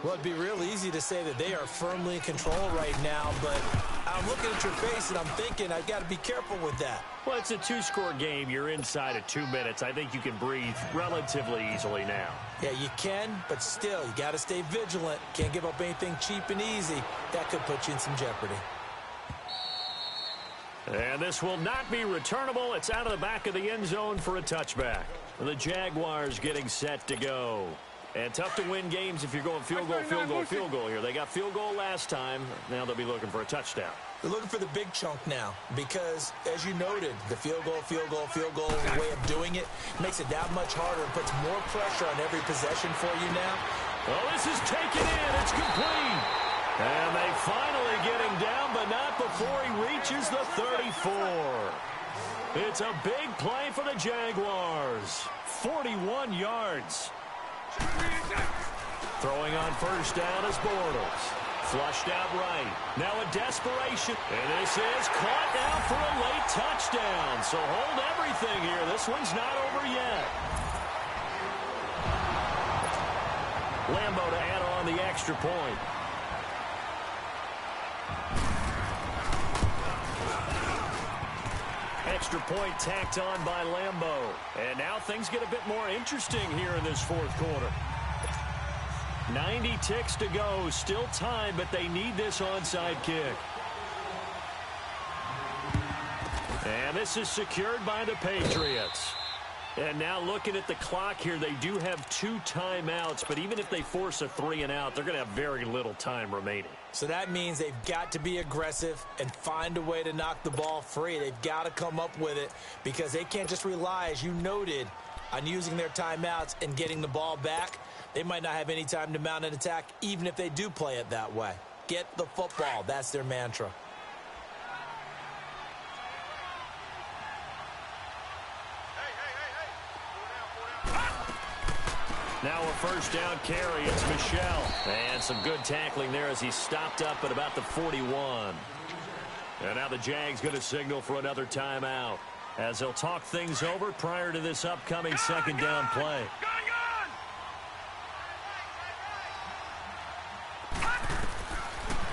Well, it'd be real easy to say that they are firmly in control right now, but I'm looking at your face and I'm thinking I've got to be careful with that. Well, it's a 2-score game. You're inside of 2 minutes. I think you can breathe relatively easily now. Yeah, you can, but still, you got to stay vigilant. Can't give up anything cheap and easy. That could put you in some jeopardy. And this will not be returnable. It's out of the back of the end zone for a touchback. The Jaguars getting set to go. And tough to win games if you're going field goal, field goal, field goal here. They got field goal last time. Now they'll be looking for a touchdown. They're looking for the big chunk now because, as you noted, the field goal way of doing it makes it that much harder and puts more pressure on every possession for you now. Oh, this is taken in. It's complete. And they finally get him down, but not before he reaches the 34. It's a big play for the Jaguars. 41 yards. Throwing on first down is Bortles. Flushed out right. Now a desperation. And this is caught now for a late touchdown. So hold everything here. This one's not over yet. Lambo to add on the extra point. Extra point tacked on by Lambo. And now things get a bit more interesting here in this fourth quarter. 90 ticks to go. Still time, but they need this onside kick. And this is secured by the Patriots. And now looking at the clock here, they do have 2 timeouts, but even if they force a 3-and-out, they're going to have very little time remaining. So that means they've got to be aggressive and find a way to knock the ball free. They've got to come up with it because they can't just rely, as you noted, on using their timeouts and getting the ball back. They might not have any time to mount an attack, even if they do play it that way. Get the football. That's their mantra. Now a first down carry. It's Michel. And some good tackling there as he stopped up at about the 41. And now the Jags going to signal for another timeout as they'll talk things over prior to this upcoming second down play.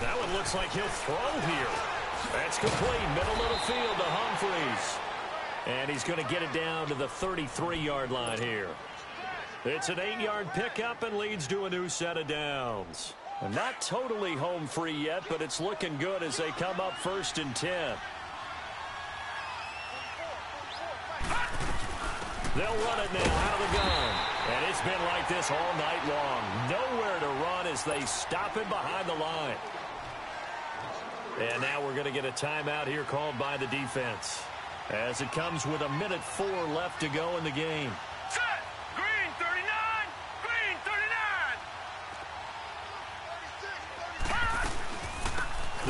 That one looks like he'll throw here. That's complete. Middle of the field to Humphries. And he's going to get it down to the 33-yard line here. It's an 8-yard pickup and leads to a new set of downs. Not totally home free yet, but it's looking good as they come up 1st and 10. They'll run it now out of the gun. And it's been like this all night long. Nowhere to run as they stop it behind the line. And now we're going to get a timeout here called by the defense as it comes with 1:04 left to go in the game. Set! Green 39! Green 39!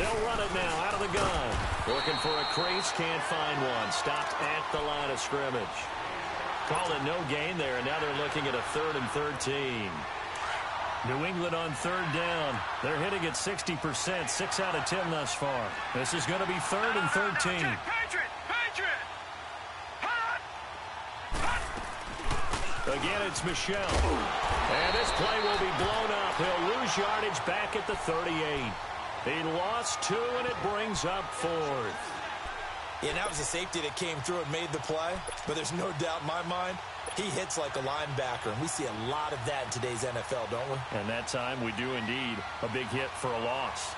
They'll run it now out of the gun. Looking for a crease, can't find one. Stopped at the line of scrimmage. Call it no gain there, and now they're looking at a 3rd and 13. New England on 3rd down. They're hitting at 60%, 6 out of 10 thus far. This is going to be 3rd and 13. Again, it's Michel. And this play will be blown up. He'll lose yardage back at the 38. He lost 2, and it brings up 4th. Yeah, that was a safety that came through and made the play. But there's no doubt in my mind, he hits like a linebacker. And we see a lot of that in today's NFL, don't we? And that time we do indeed. A big hit for a loss.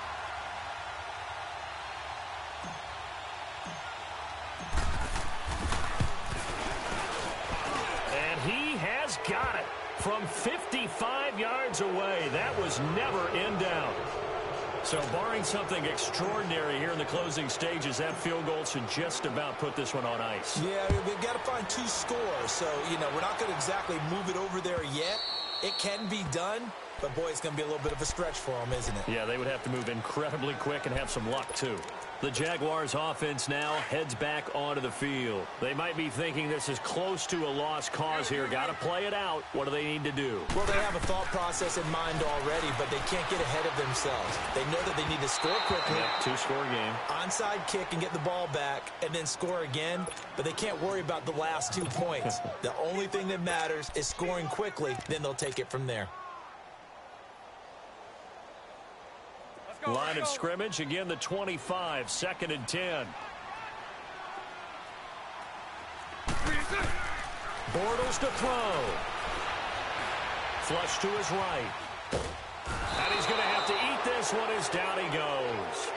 And he has got it from 55 yards away. That was never in doubt. So barring something extraordinary here in the closing stages, that field goal should just about put this one on ice. Yeah, we've got to find 2 scores. So, we're not going to exactly move it over there yet. It can be done, but, boy, it's going to be a little bit of a stretch for them, isn't it? Yeah, they would have to move incredibly quick and have some luck, too. The Jaguars offense now heads back onto the field. They might be thinking this is close to a lost cause here. Got to play it out. What do they need to do? Well, they have a thought process in mind already, but they can't get ahead of themselves. They know that they need to score quickly. Yep, 2-score game. Onside kick and get the ball back and then score again, but they can't worry about the last 2 points. The only thing that matters is scoring quickly, then they'll take it from there. Line of scrimmage, again the 25, 2nd and 10. Bortles to throw. Flush to his right. And he's going to have to eat this one as down he goes.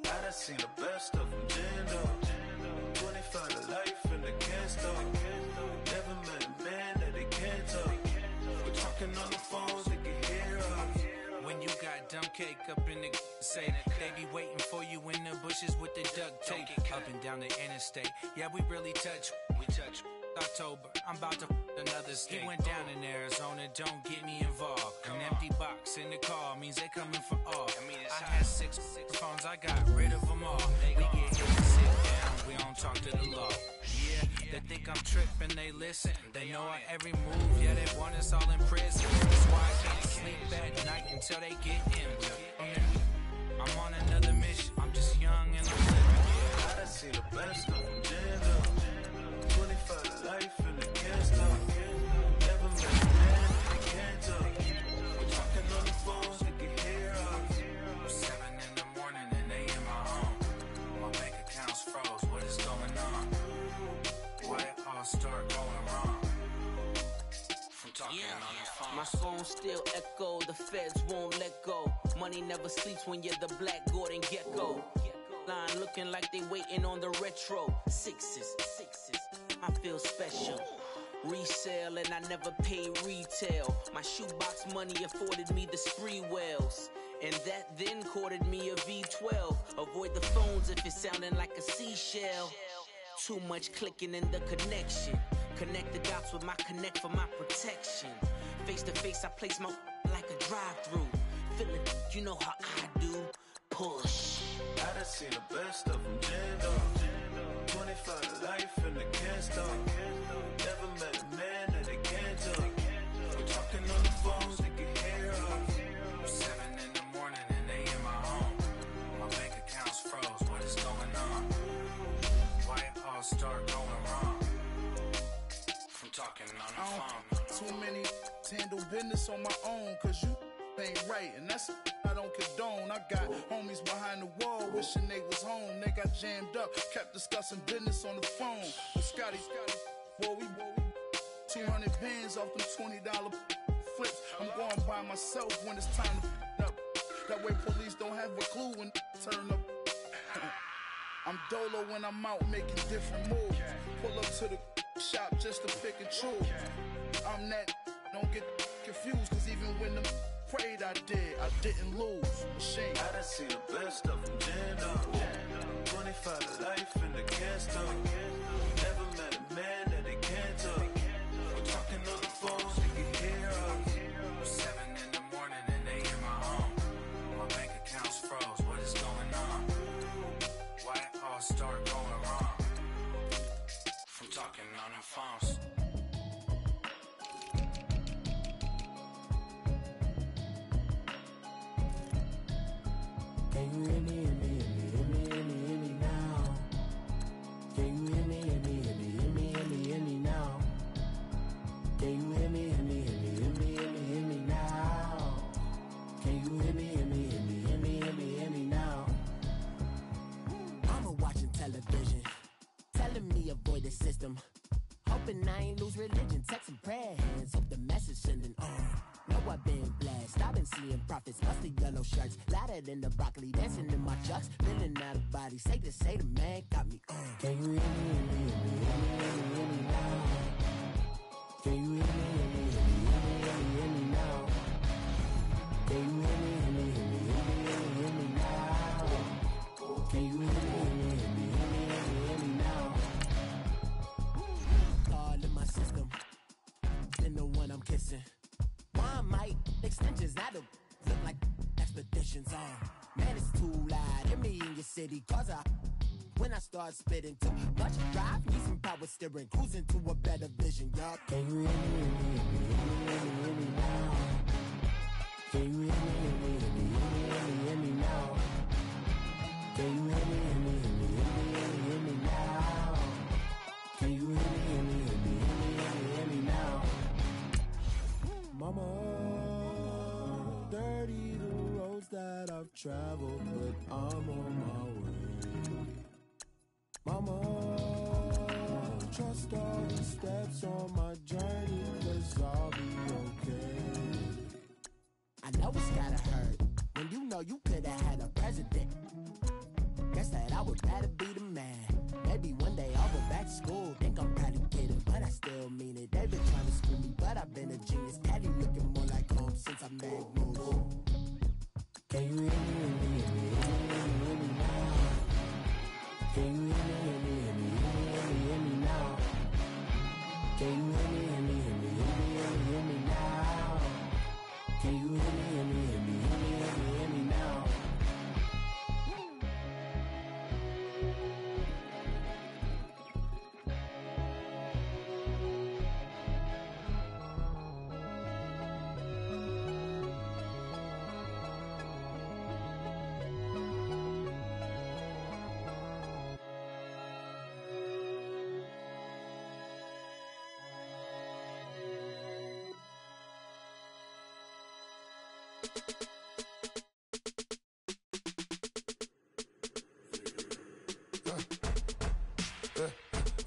I seen the best of them, Jando. 25 to life and they can't stop. Never met a man that they can't talk. We're talking on the phones, they can hear us. When you got dumb cake up in the say that they be waiting for you in the bushes with the duct tape. Up and down the interstate, yeah, we really touch. We touch. October, I'm about to another state. He went down in Arizona, don't get me involved. An empty box in the car means they coming for all. I had 6 phones, I got rid of them all. We get hit and sit down, we don't talk to the law. Yeah, they think I'm tripping, they listen. They know our every move, yeah, they want us all in prison. That's why I can't sleep at night until they get in. I'm on another mission, I'm just young and I'm living. Yeah, I seen the best of them, Jando. 25 to life and they can't stop. Never met a man that they can't talk. We're talking on the phones, they can hear us. 7 in the morning and they in my home. My bank account's froze, what is going on? Why it all start going wrong? From talking on the phone. My phone still echo, the feds won't let go. Money never sleeps when you're the Black Gordon Gecko. Line looking like they waiting on the retro. Sixes, I feel special. Resale and I never pay retail. My shoebox money afforded me the spree wells. And that then courted me a V12. Avoid the phones if it's sounding like a seashell. Too much clicking in the connection. Connect the dots with my connect for my protection. Face to face, I place my like a drive-through. Feeling, you know how I do. Push. I done seen the best of them jammed up. 25 to life and they can't stop. Never met a man that they can't talk. We're talking on the phones, they can hear us. 7 in the morning and they in my home. My bank account's froze, what is going on? Why it all start going wrong? From talking on the phone. Too many handle business on my own, cause you ain't right, and that's I don't condone. I got homies behind the wall wishing they was home. They got jammed up, kept discussing business on the phone. With Scotty, boy, we 200 bands off them $20 flips. I'm going by myself when it's time to up. That way police don't have a clue when turn up. I'm dolo when I'm out making different moves. Pull up to the shop just to pick and choose. I'm that, don't get confused, cause even when them prayed I didn't lose. Machine. I done seen the best of them jammed up. 25 to life and they can't stop. Never met a man that they can't talk. We're talking on the phones, they can hear us. 7 in the morning and they in my home. My bank account's froze, what is going on? Why it all start going wrong? From talking on the phones. Can you hear me, hear me, hear me, hear me, hear me now? Can you hear me, hear me, hear me, hear me, hear me, hear me now? Can you hear me, hear me, hear me, hear me, hear me, hear me now? Can you hear me, hear me, hear me, hear me, hear me, hear me now? Mama watching television, telling me avoid the system. Hoping I ain't lose religion, texting prayer hands, hope the message sending on. Know I've been blessed, I've been seeing prophets, musty yellow shirts, louder than the broccoli, dancing in my chucks, feeling out of body, say the man got me on. Can you hear me, hear me, hear me, hear me, hear me, hear me now? Can you hear me, hear me, hear me, hear me, hear me, hear me now? Can you hear me, hear me, hear me, hear me, hear me, hear me now? Can you hear me, hear me, hear me, hear me, hear me, hear me now? God in my system, then the one I'm kissing. One mic extensions that'll look like expeditions on. Man, it's too loud. Hear me in your city, cause when I start spitting too much drive, need some power steering, cruising to a better vision, y'all. Can you hear me, hear me, hear me, hear me, hear me now? Can you hear me, hear me, hear me, hear me, hear me, hear me now? Can you hear me, hear me, hear me, hear me, hear me, hear me now? Can you hear me, hear me, hear me, hear me, hear me, hear me now? Mama, dirty the roads that I've traveled, but I'm on my way. Mama, trust all the steps on my journey, 'cause I'll be okay. I know it's gotta hurt when you know you could've had a president. Guess that I would rather be the man. Maybe one day I'll go back to school. Think I'm probably kidding, but I still mean it. They've been trying to screw me, but I've been a genius. Caddy looking more like home since I made moves. Can you hear me, hear me, hear me, hear me, hear me now? Can you hear me, hear me, hear me, hear me, hear me, hear me now? Can you hear me, hear me, hear me, hear me, hear me, hear me now? Can you hear me, hear me, hear me, hear me, hear me, hear me now?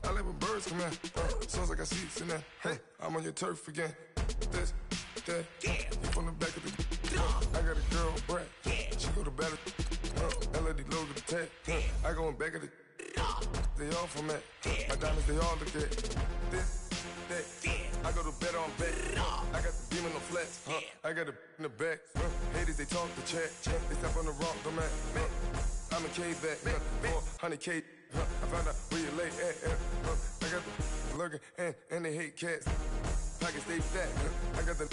I like when birds come in. Sounds like I got seats in there. Hey, I'm on your turf again. This, that, you from the back of the. I got a girl, Brad. She go to battle. LED logo the tag. I go in back of the. They all from that. My diamonds, they all look at. This, that. I go to bed on bed. I got the beam on the flats. I got it in the back. Haters, they talk the chat. They step on the rock, I'm at. I'm a K back. 400K. I found out where you lay at. I got the lurking, and they hate cats. Pockets stay fat. I got the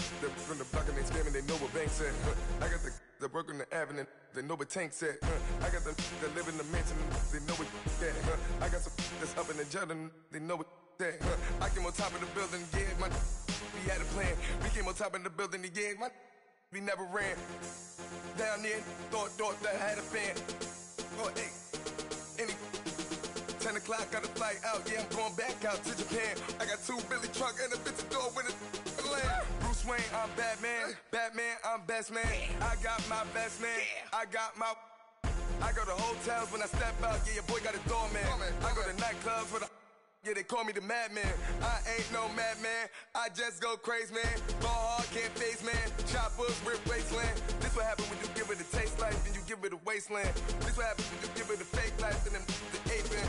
from the block and they scamming, they know what bank said. I got the work on the avenue, they know what tank said. I got the that live in the mansion, they know what that. I got some that's up in the jet, they know what that. I came on top of the building, yeah, we had a plan. We came on top of the building, yeah, we never ran. Down there, thought that I had a fan. Oh, hey, 10 o'clock, got a flight out, yeah, I'm going back out to Japan. I got 2 Billy truck and a bitch door with a land. Bruce Wayne, I'm Batman. Batman, I'm best man. I got my best man. I go to hotels when I step out, yeah, your boy got a doorman. I go to nightclubs with yeah, they call me the madman. I ain't no madman, I just go crazy, man. Ball hard, can't face, man. Choppers, rip wasteland. This what happen when you give it a taste life, then you give it a wasteland. This what happens when you give it a fake life, and then the ape man.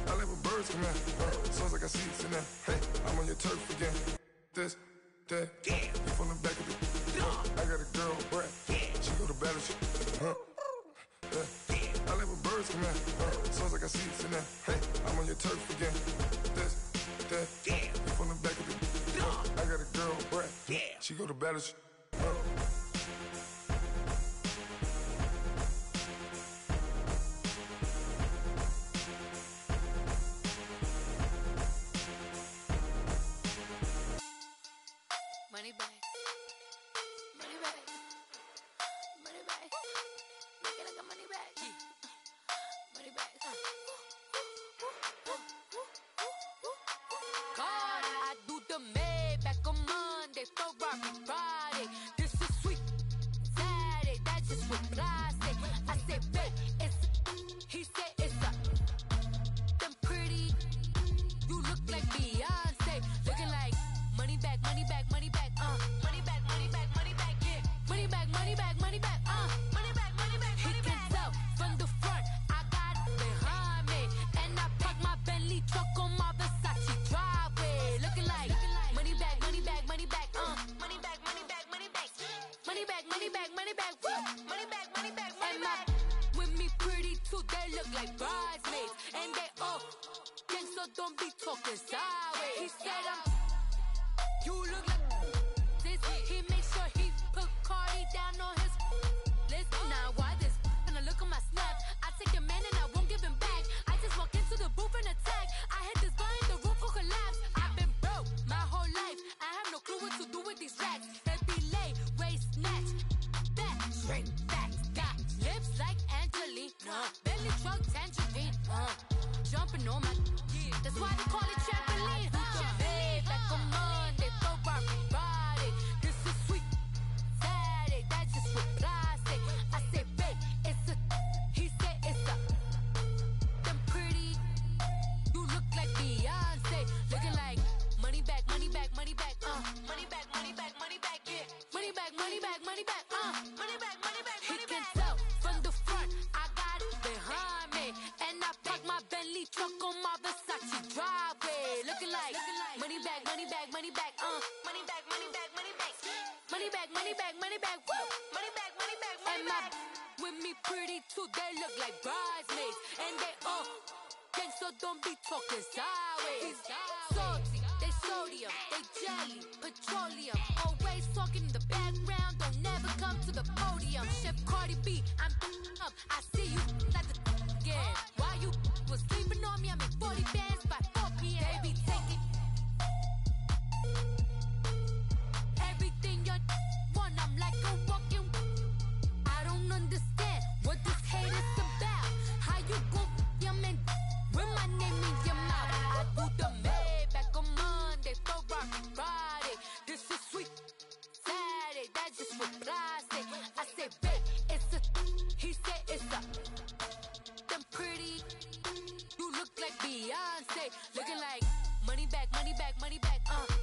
I live with birds come out. Sounds like I see it in there. Hey, I'm on your turf again. This, that, you from the back of the I got a girl, Brad. She go to battle shit. I live with birds come out. Sounds like I see it in there. Hey, I'm on your turf again. This, that, you from the back of the I got a girl, Brad. She go to battle shit. Money back. Money back. Money back. Make it like a money back. Money back. God, I do the Maybach on Monday, Ferrari Friday. This is sweet Saturday, that's just what I say. I say, babe, it's he said it's a them pretty. You look like Beyonce, looking like money back, money back, money back, money back, money back, money back, yeah. Money back, money back, money back, money back, money back, money back. He can tell from the front, I got it behind me, and I park my Bentley truck on my Versace driveway, looking like money back, money back, money back, money back, money back, money back, money back, money back, money back, money back, money back, money back. With me pretty too, they look like bridesmaids, and they all gang, so don't be talking sideways. He said you look like this. He makes sure he put Cardi down on his list. Now why this? Gonna look on my snap. I take your man and I won't give him back. I just walk into the booth and attack. I hit this button, the roof will collapse. I've been broke my whole life. I have no clue what to do with these racks. Heavy lay, waist snatch, back straight back. Got lips like Angelina, belly truck tangerine. Jumping on my, that's why they call it trampoline. Back on Monday, Ferrari Friday. This is sweet Saturday, that's just what I say. I say, babe, it's a, he said it's a, them pretty. You look like Beyonce, looking like money back, money back, money back, money back, money back, money back, yeah. Money back, money back, money back, money back, money back, money back. He can tell from the front, I got it behind me, and I park my Bentley truck on my Versace driveway, looking like money back, money back, money back, money back, money back, money back, money back, money back, money back, money back, money back, money back. With me pretty too, they look like bridesmaids, and they all gang, so don't be talking sideways. Salty, they sodium, they jelly, petroleum, always talking in the background, don't never come to the podium. Chef Cardi B, I'm up, I see you at the again. While you was sleeping on me, I'm in 40 bands by 4 p.m. Baby, take it. Everything you want, I'm like a walking. I don't understand what this hate is about. How you go your man with my name in your mouth? I do the Maybach on Monday, Ferrari Friday. This is sweet Saturday, that's just what I say. I say, babe, it's a, he said it's a, them pretty. You look like Beyonce, looking like money back, money back, money back,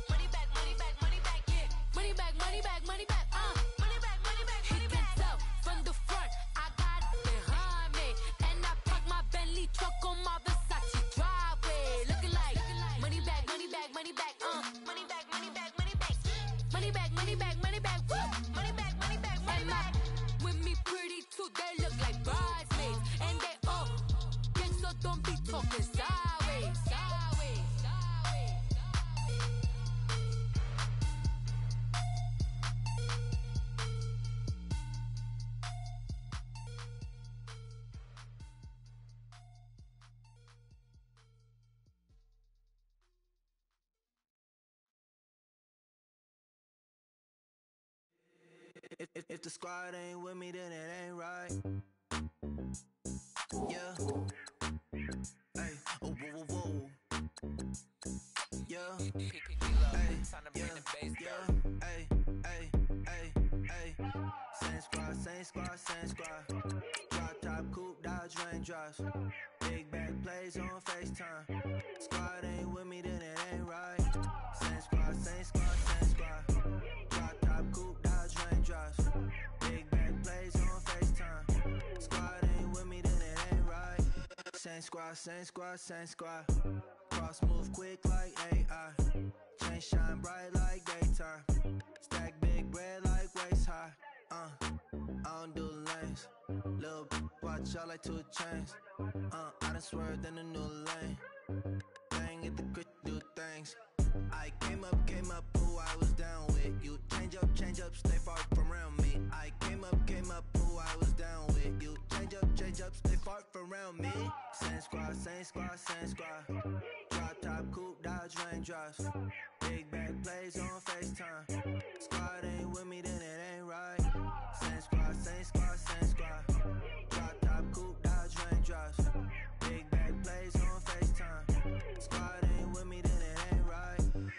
money back, money back, money back, yeah. Money back, money back, money back, money back, money back, money back. He can tell from the front, I got it behind me, and I park my Bentley truck on my Versace driveway, looking like money back, money back, money back, money back, money back, money back, money back, money back, money back, money back, money back, money back. With me pretty too, they look like bridesmaids, and they all gang, so don't be talking sideways. the squad ain't with me, then it ain't right. Yeah. Hey, oh, whoa, whoa, whoa. Yeah. Hey, yeah. Hey, hey, hey, hey. Same squad, same squad, same squad. Drop top, coupe, Dodge raindrops. Big back plays on FaceTime. Squad ain't with me, then it ain't right. Same squad, same squad, same squad. Drop top, coupe, Dodge raindrops. Big back plays on FaceTime. Squad ain't with me, then it ain't right. Same squad, same squad, same squad. Cross move quick like AI. Chain shine bright like daytime. Stack big bread like waist high. I don't do lanes. Lil' watch out like 2 chains. I done swerved in a new lane. Bang at the crit, do things. I came up, who I was down with. You change up, stay far from around me. I came up, who I was down with. You change up, stay far from around me. Same squad, same squad, same squad. Drop top, coupe, Dodge raindrops. Big back plays on FaceTime. Squad ain't with me, then it ain't right. Same squad, same squad, same squad. Drop top, coupe, Dodge raindrops. Big back plays on FaceTime. Squad ain't with me, then it ain't right.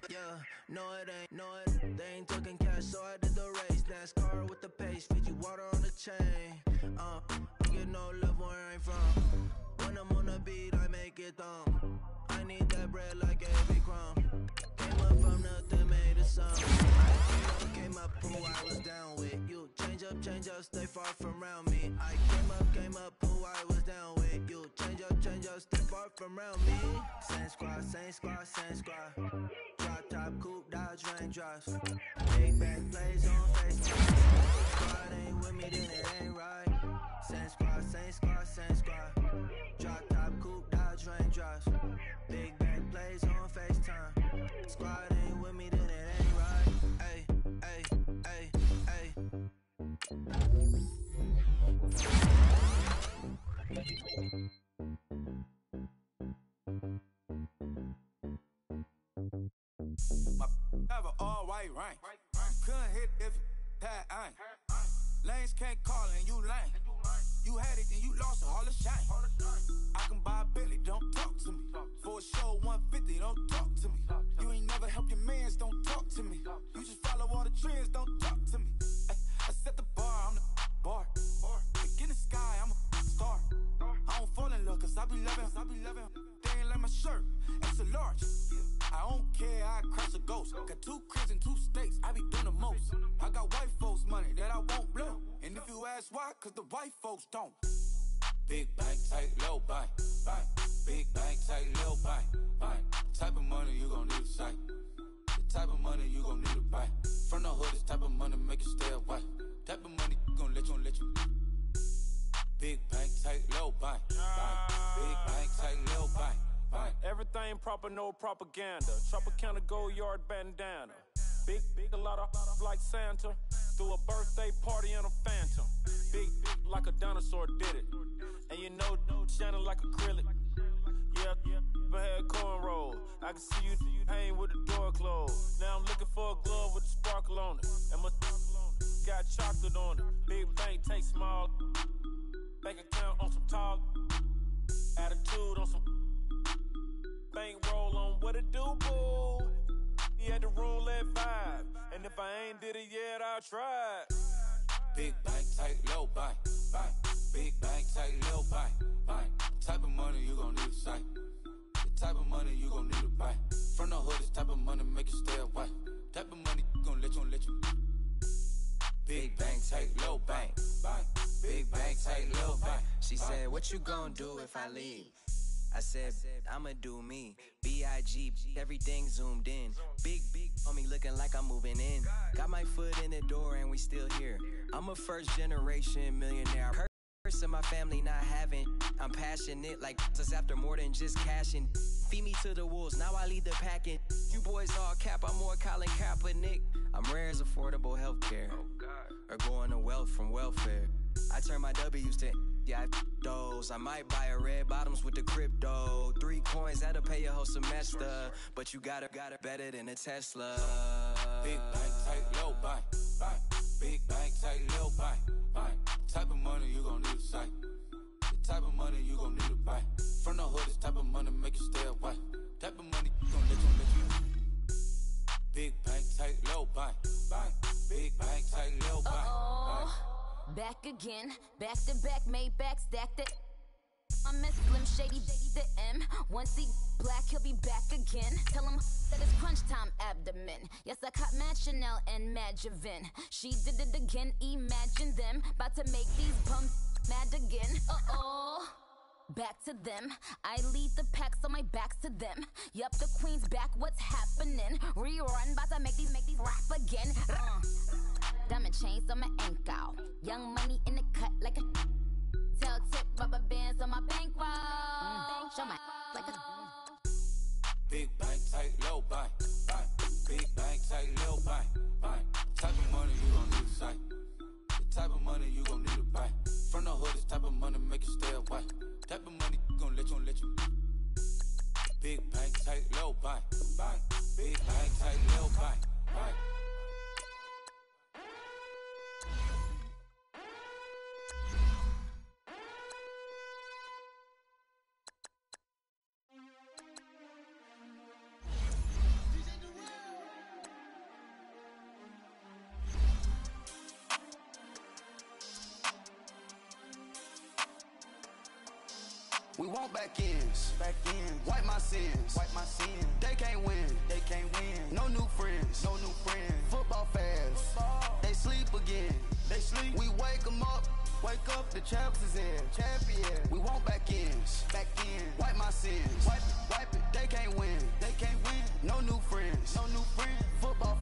Yeah, no it ain't, they ain't talking cash, so I did the race. NASCAR with the pace, Fiji water on the chain. Don't get no love where I ain't from. When I'm on the beat, I make it thumb. I need that bread like every crumb. Came up from nothing, made a sum. I came up, who I was down with. You change up, stay far from around me. I came up, who I was down with. You change up, stay far from around me. Same squad, same squad, same squad. Drop top, coupe, Dodge raindrops. Big back plays on FaceTime. Squad ain't with me, then it ain't right. Same squad, same squad, same squad. Drop top, coupe, Dodge raindrops. Big back plays on FaceTime. Squad ain't with me, then it ain't right. Ay, ay, ay, ay. My have an all-white rank. Couldn't hit if it had ain't. Lanes can't call and you lame. You had it and you lost it, all the shame. I can buy a Billy, don't talk to me. For a show 150, don't talk to me. You ain't never help your mans, don't talk to me. You just follow all the trends, don't talk to me. I set the bar, I'm the bar. Look in the sky, I'm a star. I don't fall in love, cause I be loving. They ain't like my shirt, extra large. I don't care, I crash a ghost. Got 2 cribs and 2 states, I be doing the most. I got white folks money that I won't blow. And if you ask why, cause the white folks don't. Big bank, tight, low bank, bank. Big bank, tight, low bank, bank. Type of money you gon' need a sight. The type of money you gon' need to buy. From the hood, this type of money make you stay away. Type of money gon' let you. Big bank, tight, low bank, bank. Big bank, tight, low bank, bank. Everything proper, no propaganda. Tropicana gold yard bandana. Big, a lot of like Santa. Threw a birthday party in a phantom. Big like a dinosaur did it. And you know, shining like acrylic. Yeah, but had cornrows. I can see you hang with the door closed. Now I'm looking for a glove with a sparkle on it. And my got chocolate on it. Big bank, take small. Bank account on some talk. Attitude on some. Bank roll on what it do, boo. He had the roulette vibe. And if I ain't did it yet, I'll try. Big bank, tight, low bank, bank. Big bank, tight, low bank, bank. Type of money you gon' need a sight. The type of money you gon' need to buy. From the hood, this type of money make you stay away. Type of money gon' let you. Big bank, tight, low bank, bank. Big bank, tight, low bank. She said, what you gon' do if I leave? I said, I'ma do me. B.I.G. Everything zoomed in. Big on me looking like I'm moving in. Got my foot in the door and we still here. I'm a first generation millionaire. Curse in my family not having. I'm passionate like us after more than just cashing. Feed me to the wolves, now I lead the packing. You boys all cap, I'm more Colin Kaepernick. I'm rare as affordable healthcare. Or going to wealth from welfare. I turn my W's to those. I might buy a red bottoms with the crypto. 3 coins, that'll pay your whole semester. But you gotta better than a Tesla. Big bank, tight, low bank, bank. Big bank, tight little bank. Type of money you gon' need a sight. The type of money you gon' need to buy. From the hood, this type of money make you stay away. Type of money you gon' let you. Big bank, tight little bank. Big bank, tight little bank. Back again, back to back, made back, stacked it. I miss Slim Shady, the M. Once he black, he'll be back again. Tell him that it's crunch time abdomen. Yes, I caught Mad Chanel and Mad Javin. She did it again, imagine them. About to make these bums mad again. Back to them. I lead the pack, so my back's to them. Yup, the queen's back, what's happening? Rerun, about to make these rap again. Diamond chains on my ankle. Young money in the cut like a tail tip, rubber bands on my bankroll. Show my like a big bank, tight, low bank. Big bank, tight, low bank. Type of money you gon' need to sight. The type of money you gon' need to buy. From the hood, this type of money make you stay away. Type of money gon' let you. Big bank, tight, low bank. Big bank, tight, low bank. We want back ends. Wipe my sins. They can't win. No new friends. Football fast. They sleep again. We wake them up. The champs is in. Champion. We want back ends. Wipe my sins. Wipe it. They can't win. No new friends. Football